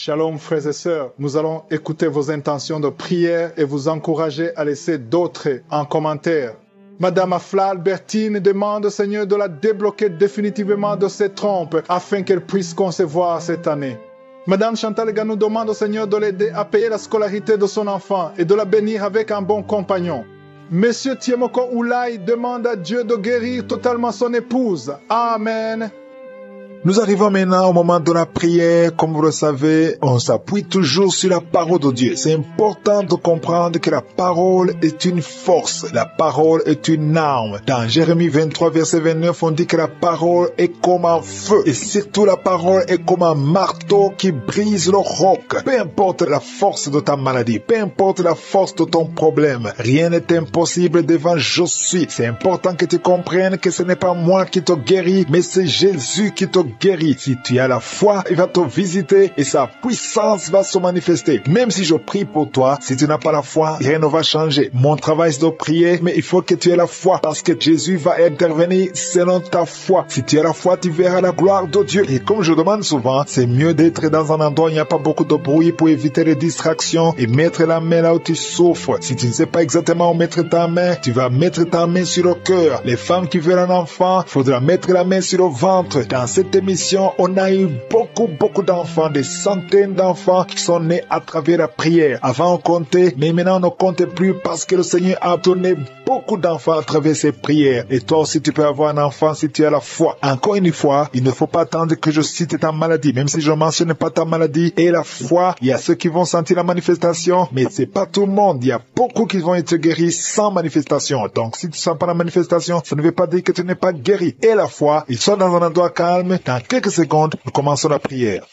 Shalom frères et sœurs, nous allons écouter vos intentions de prière et vous encourager à laisser d'autres en commentaire. Madame Afla Albertine demande au Seigneur de la débloquer définitivement de ses trompes afin qu'elle puisse concevoir cette année. Madame Chantal Ganou demande au Seigneur de l'aider à payer la scolarité de son enfant et de la bénir avec un bon compagnon. Monsieur Tiemoko Oulai demande à Dieu de guérir totalement son épouse. Amen. Nous arrivons maintenant au moment de la prière. Comme vous le savez, on s'appuie toujours sur la parole de Dieu. C'est important de comprendre que la parole est une force. La parole est une arme. Dans Jérémie 23, verset 29, on dit que la parole est comme un feu. Et surtout, la parole est comme un marteau qui brise le roc. Peu importe la force de ta maladie, peu importe la force de ton problème, rien n'est impossible devant je suis. C'est important que tu comprennes que ce n'est pas moi qui te guéris, mais c'est Jésus qui te guérit. Si tu as la foi, il va te visiter et sa puissance va se manifester. Même si je prie pour toi, si tu n'as pas la foi, rien ne va changer. Mon travail c'est de prier, mais il faut que tu aies la foi parce que Jésus va intervenir selon ta foi. Si tu as la foi, tu verras la gloire de Dieu. Et comme je demande souvent, c'est mieux d'être dans un endroit où il n'y a pas beaucoup de bruit pour éviter les distractions et mettre la main là où tu souffres. Si tu ne sais pas exactement où mettre ta main, tu vas mettre ta main sur le cœur. Les femmes qui veulent un enfant, il faudra mettre la main sur le ventre. Dans cette émission, on a eu beaucoup d'enfants, des centaines d'enfants qui sont nés à travers la prière. Avant on comptait, mais maintenant on ne compte plus parce que le Seigneur a donné beaucoup d'enfants à travers ces prières. Et toi aussi tu peux avoir un enfant si tu as la foi. Encore une fois, il ne faut pas attendre que je cite ta maladie, même si je ne mentionne pas ta maladie et la foi. Il y a ceux qui vont sentir la manifestation, mais c'est pas tout le monde. Il y a beaucoup qui vont être guéris sans manifestation. Donc si tu ne sens pas la manifestation, ça ne veut pas dire que tu n'es pas guéri. Et la foi, ils sont dans un endroit calme. Dans quelques secondes, nous commençons la prière.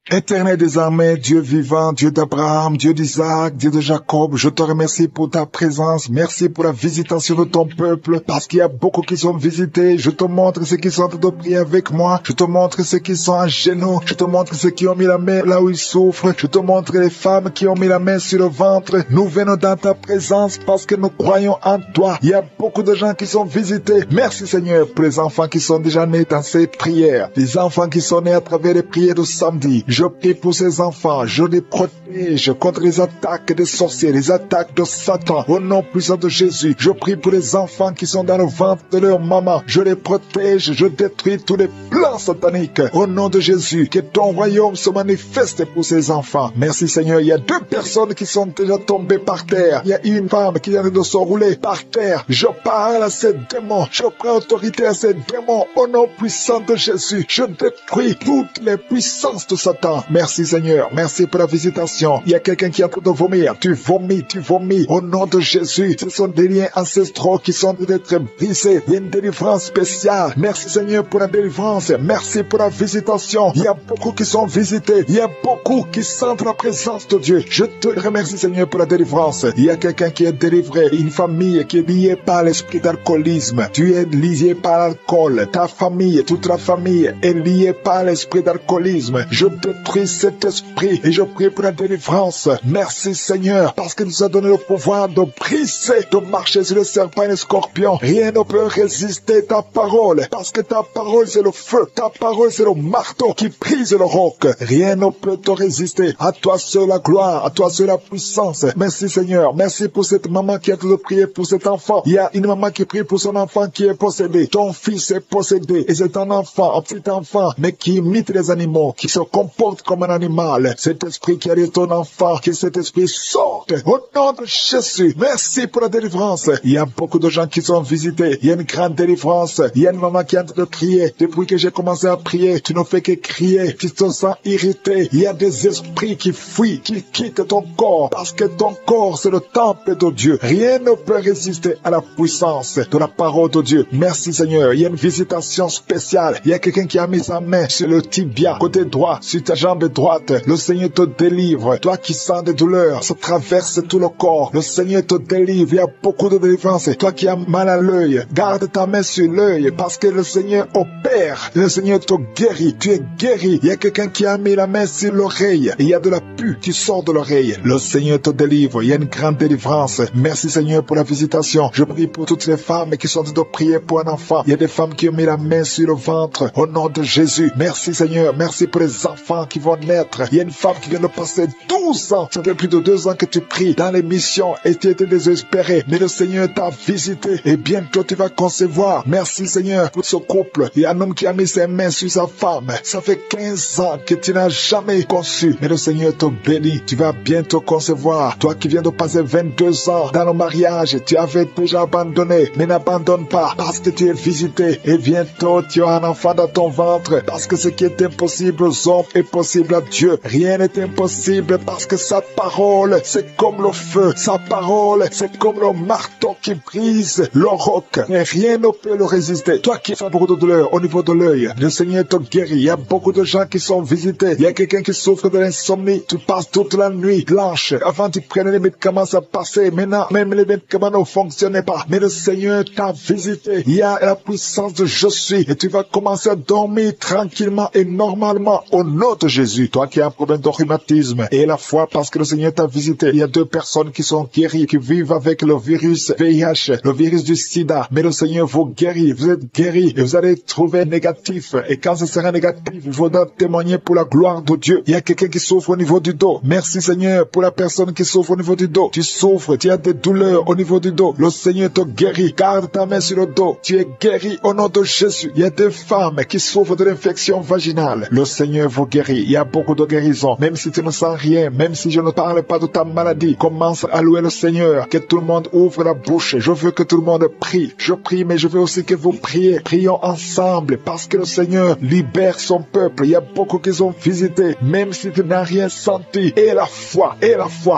Éternel des armées, Dieu vivant, Dieu d'Abraham, Dieu d'Isaac, Dieu de Jacob, je te remercie pour ta présence, merci pour la visitation de ton peuple, parce qu'il y a beaucoup qui sont visités. Je te montre ceux qui sont en train de prier avec moi, je te montre ceux qui sont à genoux, je te montre ceux qui ont mis la main là où ils souffrent, je te montre les femmes qui ont mis la main sur le ventre. Nous venons dans ta présence parce que nous croyons en toi. Il y a beaucoup de gens qui sont visités. Merci Seigneur pour les enfants qui sont déjà nés dans ces prières, les enfants qui sont nés à travers les prières de samedi. Je prie pour ces enfants, je les protège contre les attaques des sorciers, les attaques de Satan. Au nom puissant de Jésus, je prie pour les enfants qui sont dans le ventre de leur maman. Je les protège, je détruis tous les plans sataniques. Au nom de Jésus, que ton royaume se manifeste pour ces enfants. Merci Seigneur, il y a 2 personnes qui sont déjà tombées par terre. Il y a une femme qui vient de se rouler par terre. Je parle à ces démons, je prends autorité à ces démons. Au nom puissant de Jésus, je détruis toutes les puissances de Satan. Merci Seigneur, merci pour la visitation. Il y a quelqu'un qui est en train de vomir. Tu vomis. Au nom de Jésus, ce sont des liens ancestraux qui sont en train d'être brisés. Il y a une délivrance spéciale. Merci Seigneur pour la délivrance. Merci pour la visitation. Il y a beaucoup qui sont visités. Il y a beaucoup qui sentent la présence de Dieu. Je te remercie Seigneur pour la délivrance. Il y a quelqu'un qui est délivré. Une famille qui est liée par l'esprit d'alcoolisme. Tu es lié par l'alcool. Ta famille, toute la famille est liée par l'esprit d'alcoolisme. Je détruis cet esprit et je prie pour la délivrance. Merci Seigneur, parce que nous a donné le pouvoir de briser, de marcher sur le serpent et le scorpion. Rien ne peut résister ta parole, parce que ta parole c'est le feu, ta parole c'est le marteau qui brise le roc. Rien ne peut te résister. À toi seul la gloire, à toi seul la puissance. Merci Seigneur, merci pour cette maman qui a tout prié pour cet enfant. Il y a une maman qui prie pour son enfant qui est possédé. Ton fils est possédé et c'est un enfant, un petit enfant, mais qui imite les animaux, qui se comporte comme un animal. Cet esprit qui a dit ton enfant, que cet esprit sorte au nom de Jésus. Merci pour la délivrance. Il y a beaucoup de gens qui sont visités. Il y a une grande délivrance. Il y a une maman qui est en train de crier. Depuis que j'ai commencé à prier, tu ne fais que crier. Tu te sens irrité. Il y a des esprits qui fuient, qui quittent ton corps, parce que ton corps c'est le temple de Dieu. Rien ne peut résister à la puissance de la parole de Dieu. Merci Seigneur. Il y a une visitation spéciale. Il y a quelqu'un qui a mis sa main sur le tibia, côté droit, sur ta jambe droite. Le Seigneur te délivre. Toi qui sens des douleurs, ça traverse tout le corps. Le Seigneur te délivre. Il y a beaucoup de délivrance. Toi qui as mal à l'œil, garde ta main sur l'œil parce que le Seigneur opère. Le Seigneur te guérit. Tu es guéri. Il y a quelqu'un qui a mis la main sur l'oreille. Il y a de la pus qui sort de l'oreille. Le Seigneur te délivre. Il y a une grande délivrance. Merci Seigneur pour la visitation. Je prie pour toutes les femmes qui sont en train de prier pour un enfant. Il y a des femmes qui ont mis la main sur le ventre. Au nom de Jésus. Merci Seigneur. Merci pour les enfants qui vont naître. Il y a une femme qui vient de passer 12 ans. Ça fait plus de 2 ans que tu pries dans l'émission et tu étais désespéré. Mais le Seigneur t'a visité et bientôt tu vas concevoir. Merci Seigneur pour ce couple. Il y a un homme qui a mis ses mains sur sa femme. Ça fait 15 ans que tu n'as jamais conçu. Mais le Seigneur te bénit. Tu vas bientôt concevoir. Toi qui viens de passer 22 ans dans le mariage, tu avais déjà abandonné. Mais n'abandonne pas parce que tu es visité. Et bientôt tu as un enfant dans ton ventre. Parce que ce qui est impossible aux hommes est possible à Dieu. Rien n'est impossible parce que sa parole, c'est comme le feu. Sa parole, c'est comme le marteau qui brise le roc. Et rien ne peut le résister. Toi qui as beaucoup de douleur au niveau de l'œil, le Seigneur te guérit. Il y a beaucoup de gens qui sont visités. Il y a quelqu'un qui souffre de l'insomnie. Tu passes toute la nuit blanche. Avant tu prenais les médicaments, ça passait. Maintenant, même les médicaments ne fonctionnaient pas. Mais le Seigneur t'a visité. Il y a la puissance de je suis. Et tu vas commencer à dormir tranquillement et normalement au nom de Jésus. Toi qui as un problème de rhumatisme et la foi parce que le Seigneur t'a visité. Il y a 2 personnes qui sont guéries, qui vivent avec le virus VIH, le virus du sida. Mais le Seigneur vous guérit. Vous êtes guéris et vous allez trouver négatif. Et quand ce sera négatif, il faudra témoigner pour la gloire de Dieu. Il y a quelqu'un qui souffre au niveau du dos. Merci Seigneur pour la personne qui souffre au niveau du dos. Tu souffres, tu as des douleurs au niveau du dos. Le Seigneur te guérit. Garde ta main sur le dos. Tu es guéri au nom de Jésus. Il y a des femmes qui souffrent de l'infection vaginale. Le Seigneur vous guérit. Il y a beaucoup de guérisons. Même si tu ne sens rien, même si je ne parle pas de ta maladie, commence à louer le Seigneur. Que tout le monde ouvre la bouche. Je veux que tout le monde prie. Je prie, mais je veux aussi que vous priez. Prions ensemble parce que le Seigneur libère son peuple. Il y a beaucoup qui sont visités, même si tu n'as rien senti. Et la foi,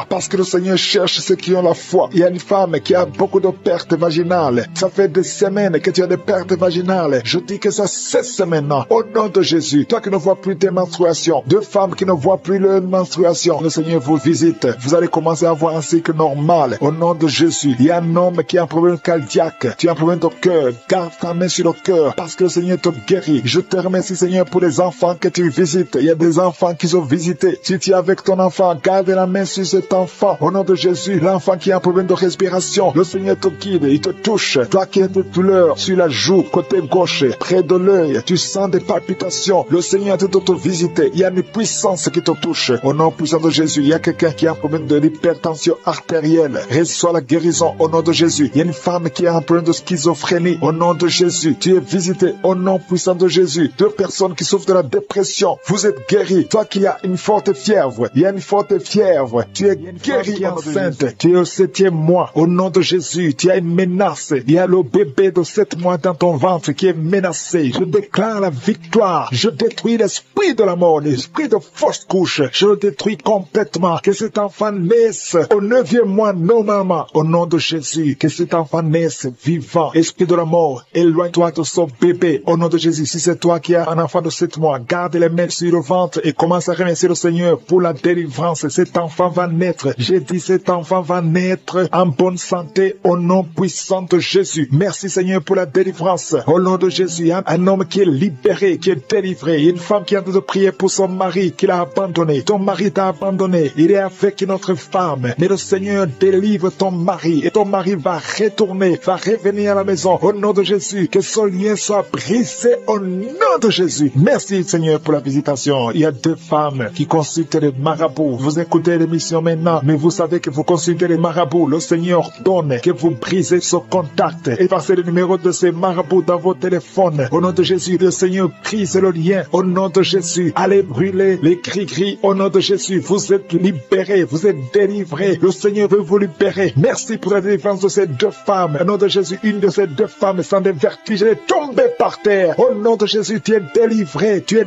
parce que le Seigneur cherche ceux qui ont la foi. Il y a une femme qui a beaucoup de pertes vaginales. Ça fait des semaines que tu as des pertes vaginales. Je dis que ça cesse maintenant. Au nom de Jésus, toi qui ne vois plus tes menstruations, 2 femmes qui ne voient plus leur menstruation, le Seigneur vous visite. Vous allez commencer à avoir un cycle normal. Au nom de Jésus, il y a un homme qui a un problème cardiaque. Tu as un problème de cœur. Garde ta main sur le cœur parce que le Seigneur te guérit. Je te remercie Seigneur pour les enfants que tu visites. Il y a des enfants qui sont visités. Si tu es avec ton enfant, garde la main sur cet enfant. Au nom de Jésus, l'enfant qui a un problème de respiration, le Seigneur te guide, il te touche. Toi qui as des douleurs sur la joue, côté gauche, près de l'œil, tu sens des palpitations. Le Seigneur te visiter. Il y a une puissance qui te touche. Au nom puissant de Jésus, il y a quelqu'un qui a un problème de l'hypertension artérielle. Reçois la guérison au nom de Jésus. Il y a une femme qui a un problème de schizophrénie. Au nom de Jésus, tu es visité. Au nom puissant de Jésus, 2 personnes qui souffrent de la dépression, vous êtes guéris. Toi qui as une forte fièvre, il y a une forte fièvre, tu es guéri enceinte. Tu es au 7e mois. Au nom de Jésus, tu as une menace. Il y a le bébé de 7 mois dans ton ventre qui est menacé. Je déclare la victoire. Je détruis l'esprit de la mort, l'esprit de fausse couche. Je le détruis complètement. Que cet enfant naisse au 9e mois normalement. Au nom de Jésus, que cet enfant naisse vivant. Esprit de la mort, éloigne-toi de son bébé. Au nom de Jésus, si c'est toi qui as un enfant de 7 mois, garde les mains sur le ventre et commence à remercier le Seigneur pour la délivrance. Cet enfant va naître. J'ai dit cet enfant va naître en bonne santé au nom puissant de Jésus. Merci Seigneur pour la délivrance. Au nom de Jésus, un homme qui est libéré, qui est délivré. Une femme qui est en train de prier pour son mari qui l'a abandonné. Ton mari t'a abandonné. Il est avec une autre femme. Mais le Seigneur délivre ton mari et ton mari va retourner, va revenir à la maison. Au nom de Jésus, que son lien soit brisé au nom de Jésus. Merci Seigneur pour la visitation. Il y a 2 femmes qui consultent les marabouts. Vous écoutez l'émission maintenant, mais vous savez que vous consultez les marabouts. Le Seigneur donne que vous brisez ce contact et passez le numéro de ces marabouts dans vos téléphones. Au nom de Jésus, le Seigneur brise le lien. Au nom de Jésus, allez brûler les gris-gris. Au nom de Jésus, vous êtes libérés, vous êtes délivrés. Le Seigneur veut vous libérer. Merci pour la délivrance de ces 2 femmes. Au nom de Jésus, une de ces 2 femmes sans des vertiges, elle est tombée par terre. Au nom de Jésus, tu es délivré, tu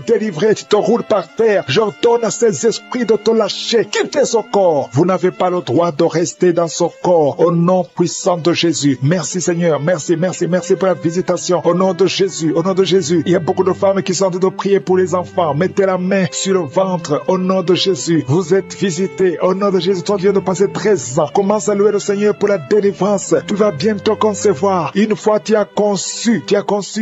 te roules par terre. J'ordonne à ces esprits de te lâcher. Quittez son corps. Vous n'avez pas le droit de rester dans son corps. Au nom puissant de Jésus. Merci Seigneur, merci pour la visitation. Au nom de Jésus, il y a beaucoup de femmes qui sont en train de prier pour les enfants. Mettez la la main sur le ventre. Au nom de Jésus, vous êtes visité. Au nom de Jésus, toi qui viens de passer 13 ans, commence à louer le Seigneur pour la délivrance. Tu vas bientôt concevoir. Une fois tu as conçu,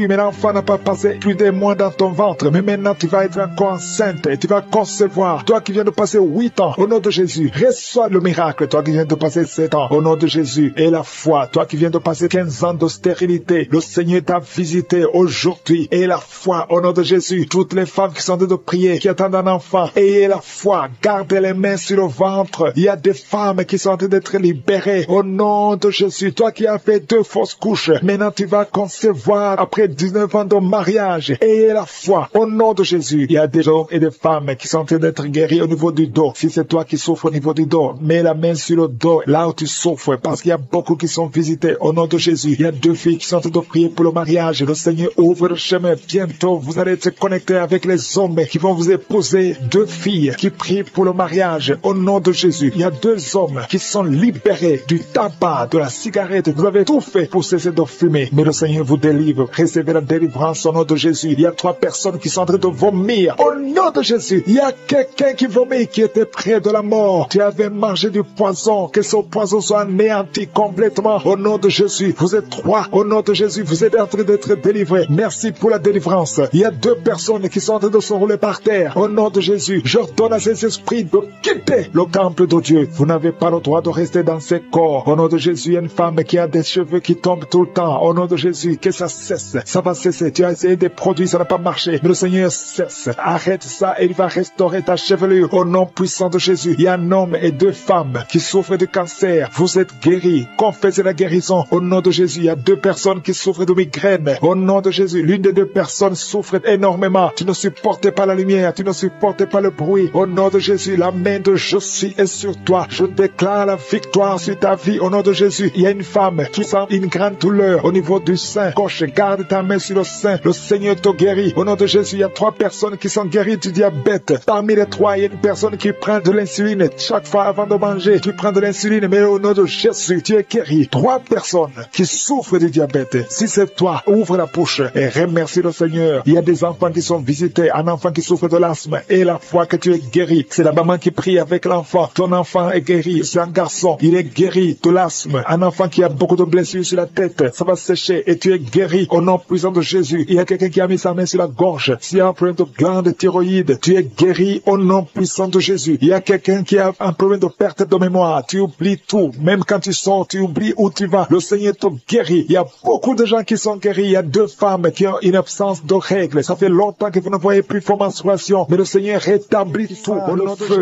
mais l'enfant n'a pas passé plus des mois dans ton ventre. Mais maintenant, tu vas être encore enceinte et tu vas concevoir. Toi qui viens de passer 8 ans, au nom de Jésus, reçois le miracle. Toi qui viens de passer 7 ans, au nom de Jésus, et la foi. Toi qui viens de passer 15 ans de stérilité, le Seigneur t'a visité aujourd'hui. Et la foi, au nom de Jésus, toutes les femmes qui sont en train de prier, qui attendent un enfant, ayez la foi, gardez les mains sur le ventre. Il y a des femmes qui sont en train d'être libérées. Au nom de Jésus, toi qui as fait 2 fausses couches, maintenant tu vas concevoir après 19 ans de mariage. Ayez la foi. Au nom de Jésus, il y a des hommes et des femmes qui sont en train d'être guéris au niveau du dos. Si c'est toi qui souffres au niveau du dos, mets la main sur le dos, là où tu souffres, parce qu'il y a beaucoup qui sont visités. Au nom de Jésus, il y a 2 filles qui sont en train de prier pour le mariage. Le Seigneur ouvre le chemin. Bientôt, vous allez être connectés avec les hommes qui vont vous épouser. 2 filles qui prient pour le mariage. Au nom de Jésus, il y a 2 hommes qui sont libérés du tabac, de la cigarette. Vous avez tout fait pour cesser de fumer, mais le Seigneur vous délivre. Recevez la délivrance au nom de Jésus. Il y a 3 personnes qui sont en train de vomir. Au nom de Jésus, il y a quelqu'un qui vomit, qui était près de la mort. Tu avais mangé du poison. Que ce poison soit anéanti complètement. Au nom de Jésus, vous êtes 3. Au nom de Jésus, vous êtes en train d'être délivrés. Merci pour la délivrance. Il y a 2 personnes qui sont en train de se rouler par terre. Au nom de Jésus, j'ordonne à ces esprits de quitter le temple de Dieu. Vous n'avez pas le droit de rester dans ces corps. Au nom de Jésus, il y a une femme qui a des cheveux qui tombent tout le temps. Au nom de Jésus, que ça cesse. Ça va cesser. Tu as essayé des produits, ça n'a pas marché. Mais le Seigneur cesse. Arrête ça et il va restaurer ta chevelure. Au nom puissant de Jésus, il y a un homme et 2 femmes qui souffrent de cancer. Vous êtes guéris. Confessez la guérison. Au nom de Jésus, il y a 2 personnes qui souffrent de migraine. Au nom de Jésus, l'une des 2 personnes souffre énormément. Tu ne supportes pas la lumière. Tu ne supportes pas le bruit. Au nom de Jésus, la main de Jésus est sur toi. Je déclare la victoire sur ta vie. Au nom de Jésus, il y a une femme qui sent une grande douleur au niveau du sein gauche. Garde ta main sur le sein. Le Seigneur te guérit. Au nom de Jésus, il y a 3 personnes qui sont guéries du diabète. Parmi les 3, il y a une personne qui prend de l'insuline. Chaque fois avant de manger, tu prends de l'insuline, mais au nom de Jésus, tu es guéri. 3 personnes qui souffrent du diabète. Si c'est toi, ouvre la bouche et remercie le Seigneur. Il y a des enfants qui sont visités, un enfant qui souffre de l'asthme, et la foi que tu es guéri. C'est la maman qui prie avec l'enfant. Ton enfant est guéri. C'est un garçon. Il est guéri de l'asthme. Un enfant qui a beaucoup de blessures sur la tête, ça va sécher et tu es guéri au nom puissant de Jésus. Il y a quelqu'un qui a mis sa main sur la gorge. S'il y a un problème de glande thyroïde, tu es guéri au nom puissant de Jésus. Il y a quelqu'un qui a un problème de perte de mémoire. Tu oublies tout. Même quand tu sors, tu oublies où tu vas. Le Seigneur te guérit. Il y a beaucoup de gens qui sont guéris. Il y a 2 femmes qui ont une absence de règles. Ça fait longtemps que vous ne voyez plus vos menstruations. Mais le Seigneur rétablit tout.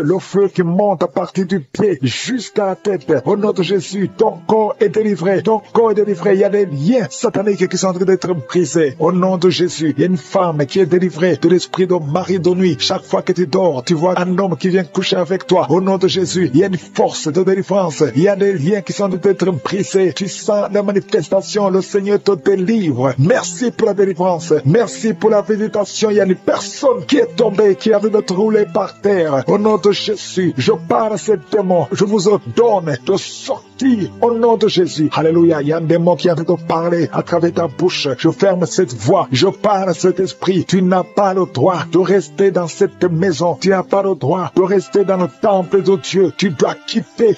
Le feu qui monte à partir du pied jusqu'à la tête. Au nom de Jésus, ton corps est délivré. Ton corps est délivré. Il y a des liens sataniques qui sont en train d'être brisés. Au nom de Jésus, il y a une femme qui est délivrée de l'esprit de mari de nuit. Chaque fois que tu dors, tu vois un homme qui vient coucher avec toi. Au nom de Jésus, il y a une force de délivrance. Il y a des liens qui sont en train d'être brisés. Tu sens la manifestation. Le Seigneur te délivre. Merci pour la délivrance. Merci pour la visitation. Il y a une personne qui est tombée, qui avait de rouler par terre. Au nom de Jésus, je parle à ces démons. Je vous ordonne de sortir au nom de Jésus. Alléluia. Il y a un démon qui est en train de parler à travers ta bouche. Je ferme cette voix. Je parle à cet esprit. Tu n'as pas le droit de rester dans cette maison. Tu n'as pas le droit de rester dans le temple de Dieu. Tu dois quitter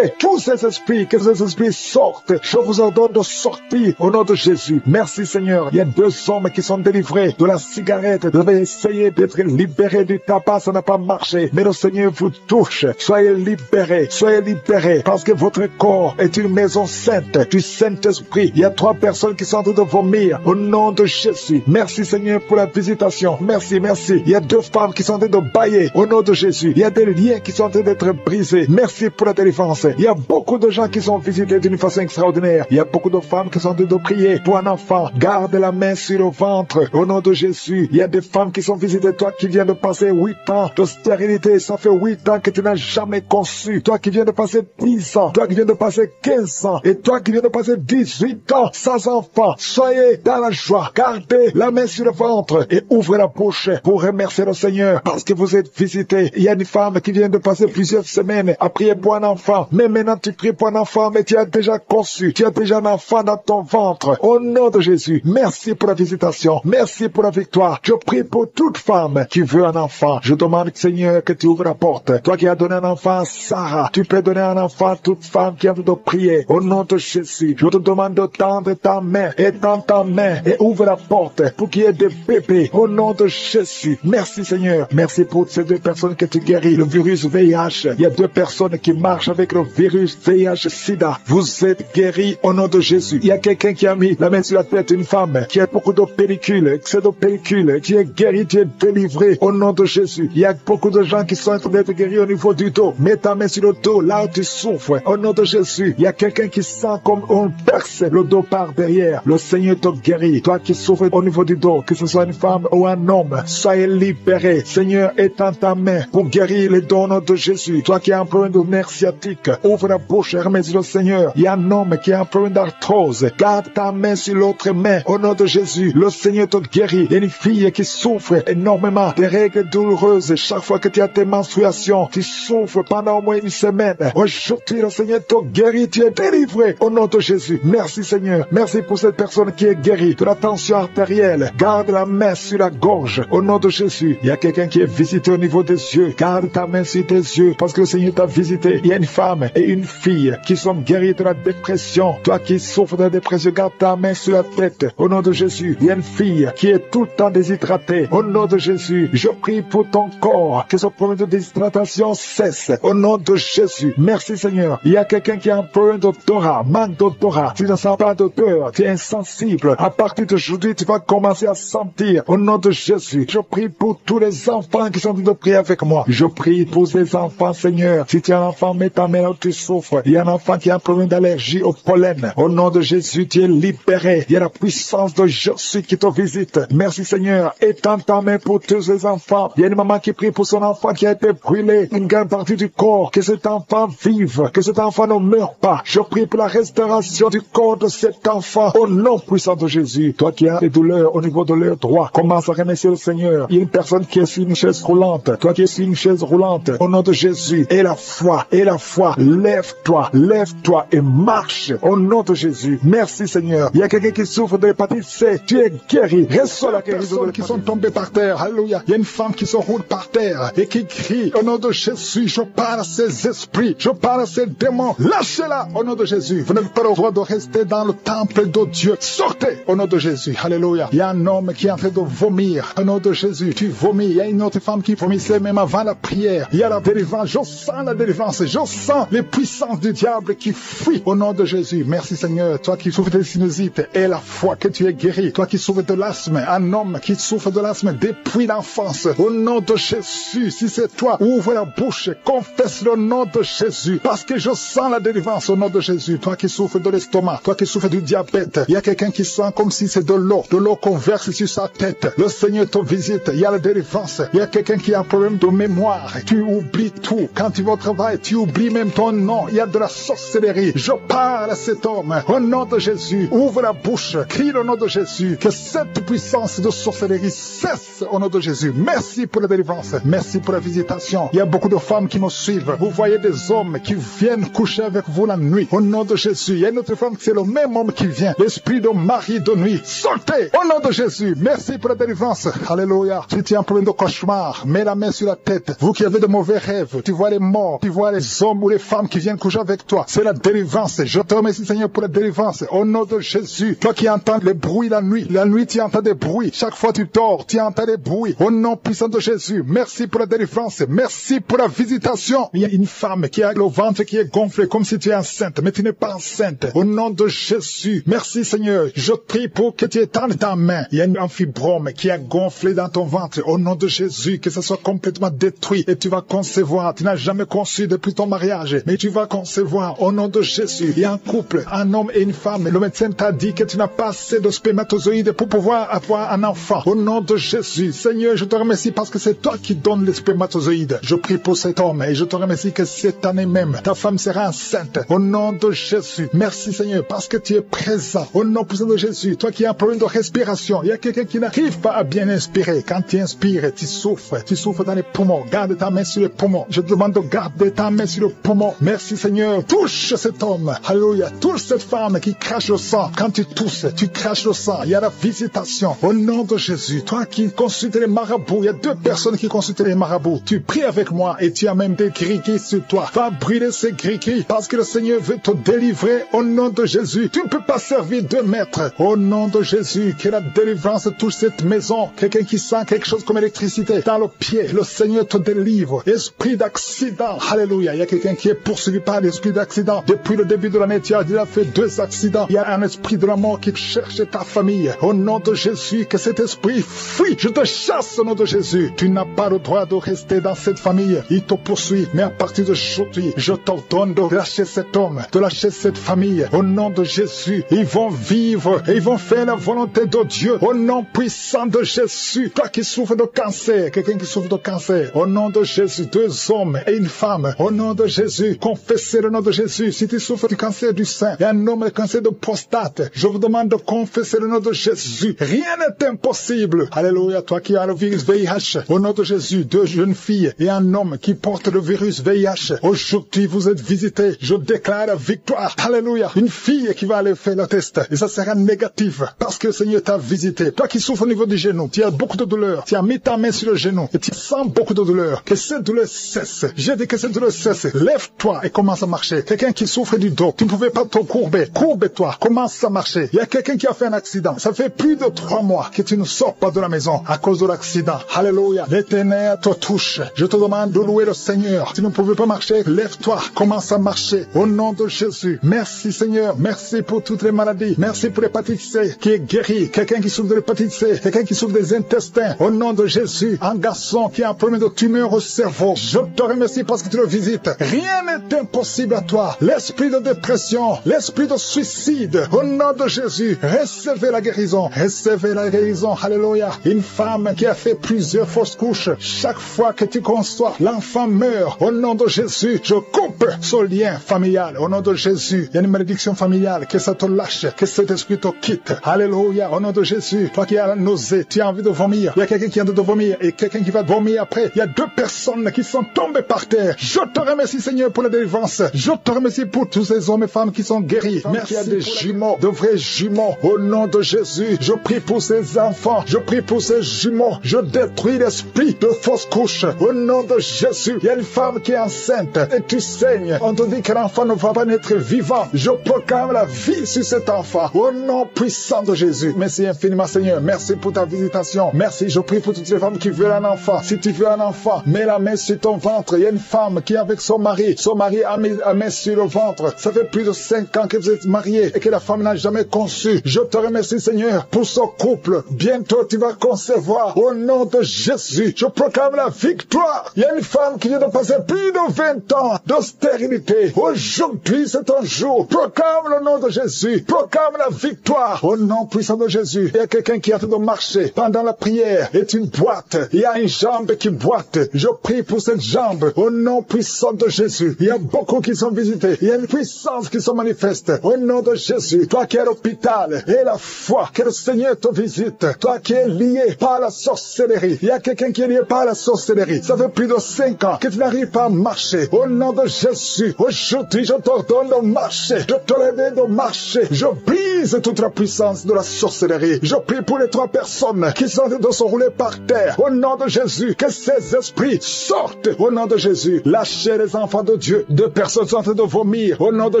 tous ces esprits. Que ces esprits sortent. Je vous ordonne de sortir au nom de Jésus. Merci Seigneur. Il y a 2 hommes qui sont délivrés de la cigarette. Vous avez essayé d'être libérés du tabac. Ça n'a pas marché. Mais le Seigneur vous touche. Soyez libérés. Soyez libérés. Parce que votre corps est une maison sainte du Saint-Esprit. Il y a 3 personnes qui sont en train de vomir au nom de Jésus. Merci Seigneur pour la visitation. Merci, merci. Il y a 2 femmes qui sont en train de bailler au nom de Jésus. Il y a des liens qui sont en train d'être brisés. Merci pour la délivrance. Il y a beaucoup de gens qui sont visités d'une façon extraordinaire. Il y a beaucoup de femmes qui sont en train de prier pour un enfant. Garde la main sur le ventre au nom de Jésus. Il y a des femmes qui sont visitées. Toi qui viens de passer 8 ans de stérilité. Ça fait 8 ans que tu n'as jamais conçu. Toi qui viens de passer 10 ans. Toi qui viens de passer 15 ans et toi qui viens de passer 18 ans sans enfant, soyez dans la joie. Gardez la main sur le ventre et ouvrez la bouche pour remercier le Seigneur parce que vous êtes visité. Il y a une femme qui vient de passer plusieurs semaines à prier pour un enfant. Mais maintenant tu pries pour un enfant, mais tu as déjà conçu. Tu as déjà un enfant dans ton ventre. Au nom de Jésus, merci pour la visitation. Merci pour la victoire. Je prie pour toute femme qui veut un enfant. Je demande, Seigneur, que tu ouvres la porte. Toi qui as donné un enfant à Sarah, tu peux donner un enfant à toute femme qui a envie de prier. Au nom de Jésus, je te demande de tendre ta main et tends ta main et ouvre la porte pour qu'il y ait des bébés. Au nom de Jésus. Merci Seigneur. Merci pour ces 2 personnes que tu guéris. Le virus VIH. Il y a 2 personnes qui marchent avec le virus VIH-Sida. Vous êtes guéris au nom de Jésus. Il y a quelqu'un qui a mis la main sur la tête, une femme qui a beaucoup de pellicules, excès de pellicules. Tu es guéri, tu es délivré au nom de Jésus. Il y a beaucoup de gens qui sont en train d'être guéris au niveau du dos. Mets ta main sur le dos, là où tu souffres. Au nom de Jésus. Il y a quelqu'un qui sent comme on perce le dos par derrière. Le Seigneur te guérit. Toi qui souffres au niveau du dos, que ce soit une femme ou un homme, soyez libéré. Seigneur, étends ta main pour guérir les dons au nom de Jésus. Toi qui as un problème de nerf sciatique, ouvre la bouche et remercie le Seigneur. Il y a un homme qui a un problème d'arthrose. Garde ta main sur l'autre main. Au nom de Jésus, le Seigneur te guérit. Il y a une fille qui souffre énormément des règles douloureuses. Chaque fois que tu as tes menstruations, tu souffres pendant au moins une semaine. Aujourd'hui, le Seigneur te guérit. Tu es délivré au nom de Jésus. Merci Seigneur. Merci pour cette personne qui est guérie de la tension artérielle. Garde la main sur la gorge. Au nom de Jésus. Il y a quelqu'un qui est visité au niveau des yeux. Garde ta main sur tes yeux parce que le Seigneur t'a visité. Il y a une femme et une fille qui sont guéries de la dépression. Toi qui souffres de la dépression, garde ta main sur la tête. Au nom de Jésus. Il y a une fille qui est tout le temps déshydratée. Au nom de Jésus. Je prie pour ton corps. Que ce problème de déshydratation cesse. Au nom de Jésus. Merci Seigneur. Il y a quelqu'un qui a un problème d'odorat, manque d'odorat. Tu ne sens pas d'odeur. Tu es insensible. À partir d'aujourd'hui, tu vas commencer à sentir. Au nom de Jésus. Je prie pour tous les enfants qui sont en train de prier avec moi. Je prie pour ces enfants, Seigneur. Si tu as un enfant, mets ta main là où tu souffres. Il y a un enfant qui a un problème d'allergie au pollen. Au nom de Jésus, tu es libéré. Il y a la puissance de Jésus qui te visite. Merci Seigneur. Étends ta main pour tous les enfants. Il y a une maman qui prie pour son enfant qui a été brûlé. Une grande partie du corps. Que cet enfant vive. Que cet enfant ne meure pas. Je prie pour la restauration du corps de cet enfant. Au nom puissant de Jésus. Toi qui as des douleurs au niveau de leur droit, commence à remercier le Seigneur. Il y a une personne qui est sur une chaise roulante. Toi qui es sur une chaise roulante. Au nom de Jésus. Et la foi. Et la foi. Lève-toi. Lève-toi et marche. Au nom de Jésus. Merci Seigneur. Il y a quelqu'un qui souffre de l'hépatite C. Tu es guéri. Reçois la guérison. Qui sont tombées par terre. Alléluia. Il y a une femme qui se roule par terre et qui crie au nom de Jésus. Je parle à ces esprits. Je parle à ces démons. Lâchez-la au nom de Jésus. Vous n'avez pas le droit de rester dans le temple de Dieu. Sortez au nom de Jésus. Alléluia. Il y a un homme qui est en train de vomir au nom de Jésus. Tu vomis. Il y a une autre femme qui vomissait même avant la prière. Il y a la délivrance. Je sens la délivrance. Je sens les puissances du diable qui fuient au nom de Jésus. Merci Seigneur. Toi qui souffres de sinusite et la foi que tu es guéri. Toi qui souffres de l'asthme. Un homme qui souffre de l'asthme depuis l'enfance. Au nom de Jésus. Si c'est toi, ouvre la bouche. Confesse le nom de Jésus. Parce que je sens la délivrance au nom de Jésus. Toi qui souffres de l'estomac. Toi qui souffres du diabète. Il y a quelqu'un qui sent comme si c'est de l'eau qu'on verse sur sa tête. Le Seigneur te visite. Il y a la délivrance. Il y a quelqu'un qui a un problème de mémoire. Tu oublies tout. Quand tu vas au travail, tu oublies même ton nom. Il y a de la sorcellerie. Je parle à cet homme. Au nom de Jésus. Ouvre la bouche. Crie le nom de Jésus. Que cette puissance de sorcellerie cesse au nom de Jésus. Merci pour la délivrance. Merci pour la visitation. Il y a beaucoup de femmes qui me suivent. Vous voyez des hommes qui viennent coucher avec vous la nuit. Au nom de Jésus. Il y a une autre femme, c'est le même homme qui vient. L'esprit de mari de nuit. Sortez au nom de Jésus. Merci pour la délivrance. Alléluia. Si tu as un problème de cauchemar, mets la main sur la tête. Vous qui avez de mauvais rêves, tu vois les morts, tu vois les hommes ou les femmes qui viennent coucher avec toi. C'est la délivrance. Je te remercie Seigneur pour la délivrance. Au nom de Jésus. Toi qui entends les bruits la nuit tu entends des bruits. Chaque fois tu dors, tu entends des bruits. Au nom puissant de Jésus. Merci pour la délivrance. Merci pour la visitation. Il y a une femme qui a le ventre qui est gonflé comme si tu es enceinte, mais tu n'es pas enceinte. Au nom de Jésus. Merci Seigneur. Je prie pour que tu étendes ta main. Il y a un fibrome qui a gonflé dans ton ventre. Au nom de Jésus, que ça soit complètement détruit et tu vas concevoir. Tu n'as jamais conçu depuis ton mariage, mais tu vas concevoir. Au nom de Jésus. Il y a un couple, un homme et une femme. Le médecin t'a dit que tu n'as pas assez de spermatozoïdes pour pouvoir avoir un enfant. Au nom de Jésus. Seigneur, je te remercie parce que c'est toi qui donnes les spermatozoïdes. Je prie pour cet homme et je te remercie que cette année même, ta femme sera enceinte enceinte. Au nom de Jésus, merci Seigneur, parce que tu es présent. Au nom puissant de Jésus, toi qui as un problème de respiration, il y a quelqu'un qui n'arrive pas à bien inspirer. Quand tu inspires, tu souffres dans les poumons. Garde ta main sur les poumons. Je te demande de garder ta main sur le poumon. Merci Seigneur, touche cet homme. Alléluia, touche cette femme qui crache le sang. Quand tu tousses, tu craches le sang. Il y a la visitation. Au nom de Jésus, toi qui consultes les marabouts, il y a 2 personnes qui consultent les marabouts. Tu pries avec moi et tu as même des gris-gris sur toi. Va brûler ces gris-gris parce que le Seigneur veut te délivrer au nom de Jésus. Tu ne peux pas servir 2 maîtres. Au nom de Jésus, que la délivrance touche cette maison. Quelqu'un qui sent quelque chose comme électricité dans le pied, le Seigneur te délivre. Esprit d'accident, alléluia. Il y a quelqu'un qui est poursuivi par l'esprit d'accident. Depuis le début de l'année, tu as déjà fait 2 accidents. Il y a un esprit de la mort qui cherche ta famille. Au nom de Jésus, que cet esprit fuit. Je te chasse au nom de Jésus. Tu n'as pas le droit de rester dans cette famille. Il te poursuit. Mais à partir d'aujourd'hui, je t'ordonne de lâcher cet homme, de lâcher cette famille. Au nom de Jésus, ils vont vivre et ils vont faire la volonté de Dieu. Au nom puissant de Jésus, toi qui souffres de cancer, quelqu'un qui souffre de cancer, au nom de Jésus, 2 hommes et une femme, au nom de Jésus, confessez le nom de Jésus. Si tu souffres du cancer du sein et un homme de cancer de prostate, je vous demande de confesser le nom de Jésus. Rien n'est impossible. Alléluia, toi qui as le virus VIH, au nom de Jésus, 2 jeunes filles et un homme qui porte le virus VIH, aujourd'hui vous êtes visités. Je déclare la victoire. Alléluia, une fille qui va aller faire le test et ça sera négatif parce que le Seigneur t'a visité. Toi qui souffres au niveau du genou, tu as beaucoup de douleur, tu as mis ta main sur le genou et tu sens beaucoup de douleur. Que cette douleur cesse. J'ai dit que cette douleur cesse. Lève-toi et commence à marcher. Quelqu'un qui souffre du dos, tu ne pouvais pas te courber. Courbe-toi, commence à marcher. Il y a quelqu'un qui a fait un accident. Ça fait plus de 3 mois que tu ne sors pas de la maison à cause de l'accident. Alléluia, l'Éternel te touche. Je te demande de louer le Seigneur. Tu ne pouvais pas marcher, lève-toi, commence à marcher. Au nom de Jésus. Merci Seigneur, merci pour toutes les maladies. Merci pour l'hépatite C qui est guérie. Quelqu'un qui souffre de l'hépatite C, quelqu'un qui souffre des intestins. Au nom de Jésus, un garçon qui a un problème de tumeur au cerveau. Je te remercie parce que tu le visites. Rien n'est impossible à toi. L'esprit de dépression, l'esprit de suicide, au nom de Jésus, recevez la guérison. Recevez la guérison. Alléluia. Une femme qui a fait plusieurs fausses couches. Chaque fois que tu conçois, l'enfant meurt. Au nom de Jésus, je coupe ce lien familial. Au nom de Jésus, il y a une malédiction familiale. Que ça te lâche, que cet esprit te quitte. Alléluia. Au nom de Jésus, toi qui as la nausée, tu as envie de vomir. Il y a quelqu'un qui a envie de vomir et quelqu'un qui va vomir après. Il y a 2 personnes qui sont tombées par terre. Je te remercie Seigneur pour la délivrance. Je te remercie pour tous ces hommes et femmes qui sont guéris. Merci. Il y a des jumeaux, de vrais jumeaux. Au nom de Jésus, je prie pour ces enfants. Je prie pour ces jumeaux. Je détruis l'esprit de fausse couche. Au nom de Jésus, il y a une femme qui est enceinte et tu saignes. On te dit que l'enfant ne va pas naître vivant. Je proclame la vie sur cet enfant. Au nom puissant de Jésus. Merci infiniment Seigneur. Merci pour ta visitation. Merci. Je prie pour toutes les femmes qui veulent un enfant. Si tu veux un enfant, mets la main sur ton ventre. Il y a une femme qui est avec son mari. Son mari a mis la main sur le ventre. Ça fait plus de 5 ans que vous êtes mariés et que la femme n'a jamais conçu. Je te remercie Seigneur pour ce couple. Bientôt tu vas concevoir. Au nom de Jésus, je proclame la victoire. Il y a une femme qui vient de passer plus de 20 ans de stérilité. Aujourd'hui c'est un jour. Proclame le nom de Jésus. Proclame la victoire. Au nom puissant de Jésus. Il y a quelqu'un qui a de marcher pendant la prière. Est une boîte. Il y a une jambe qui boite. Je prie pour cette jambe. Au nom puissant de Jésus. Il y a beaucoup qui sont visités. Il y a une puissance qui se manifeste. Au nom de Jésus. Toi qui es à l'hôpital et la foi, que le Seigneur te visite. Toi qui es lié par la sorcellerie. Il y a quelqu'un qui est lié par la sorcellerie. Ça fait plus de 5 ans que tu n'arrives pas à marcher. Au nom de Jésus. Aujourd'hui, je t'ordonne de marcher. De te lever, de marcher. Je brise toute la puissance de la sorcellerie. Je prie pour les 3 personnes qui sont en train de se rouler par terre. Au nom de Jésus, que ces esprits sortent. Au nom de Jésus, lâchez les enfants de Dieu. 2 personnes sont en train de vomir. Au nom de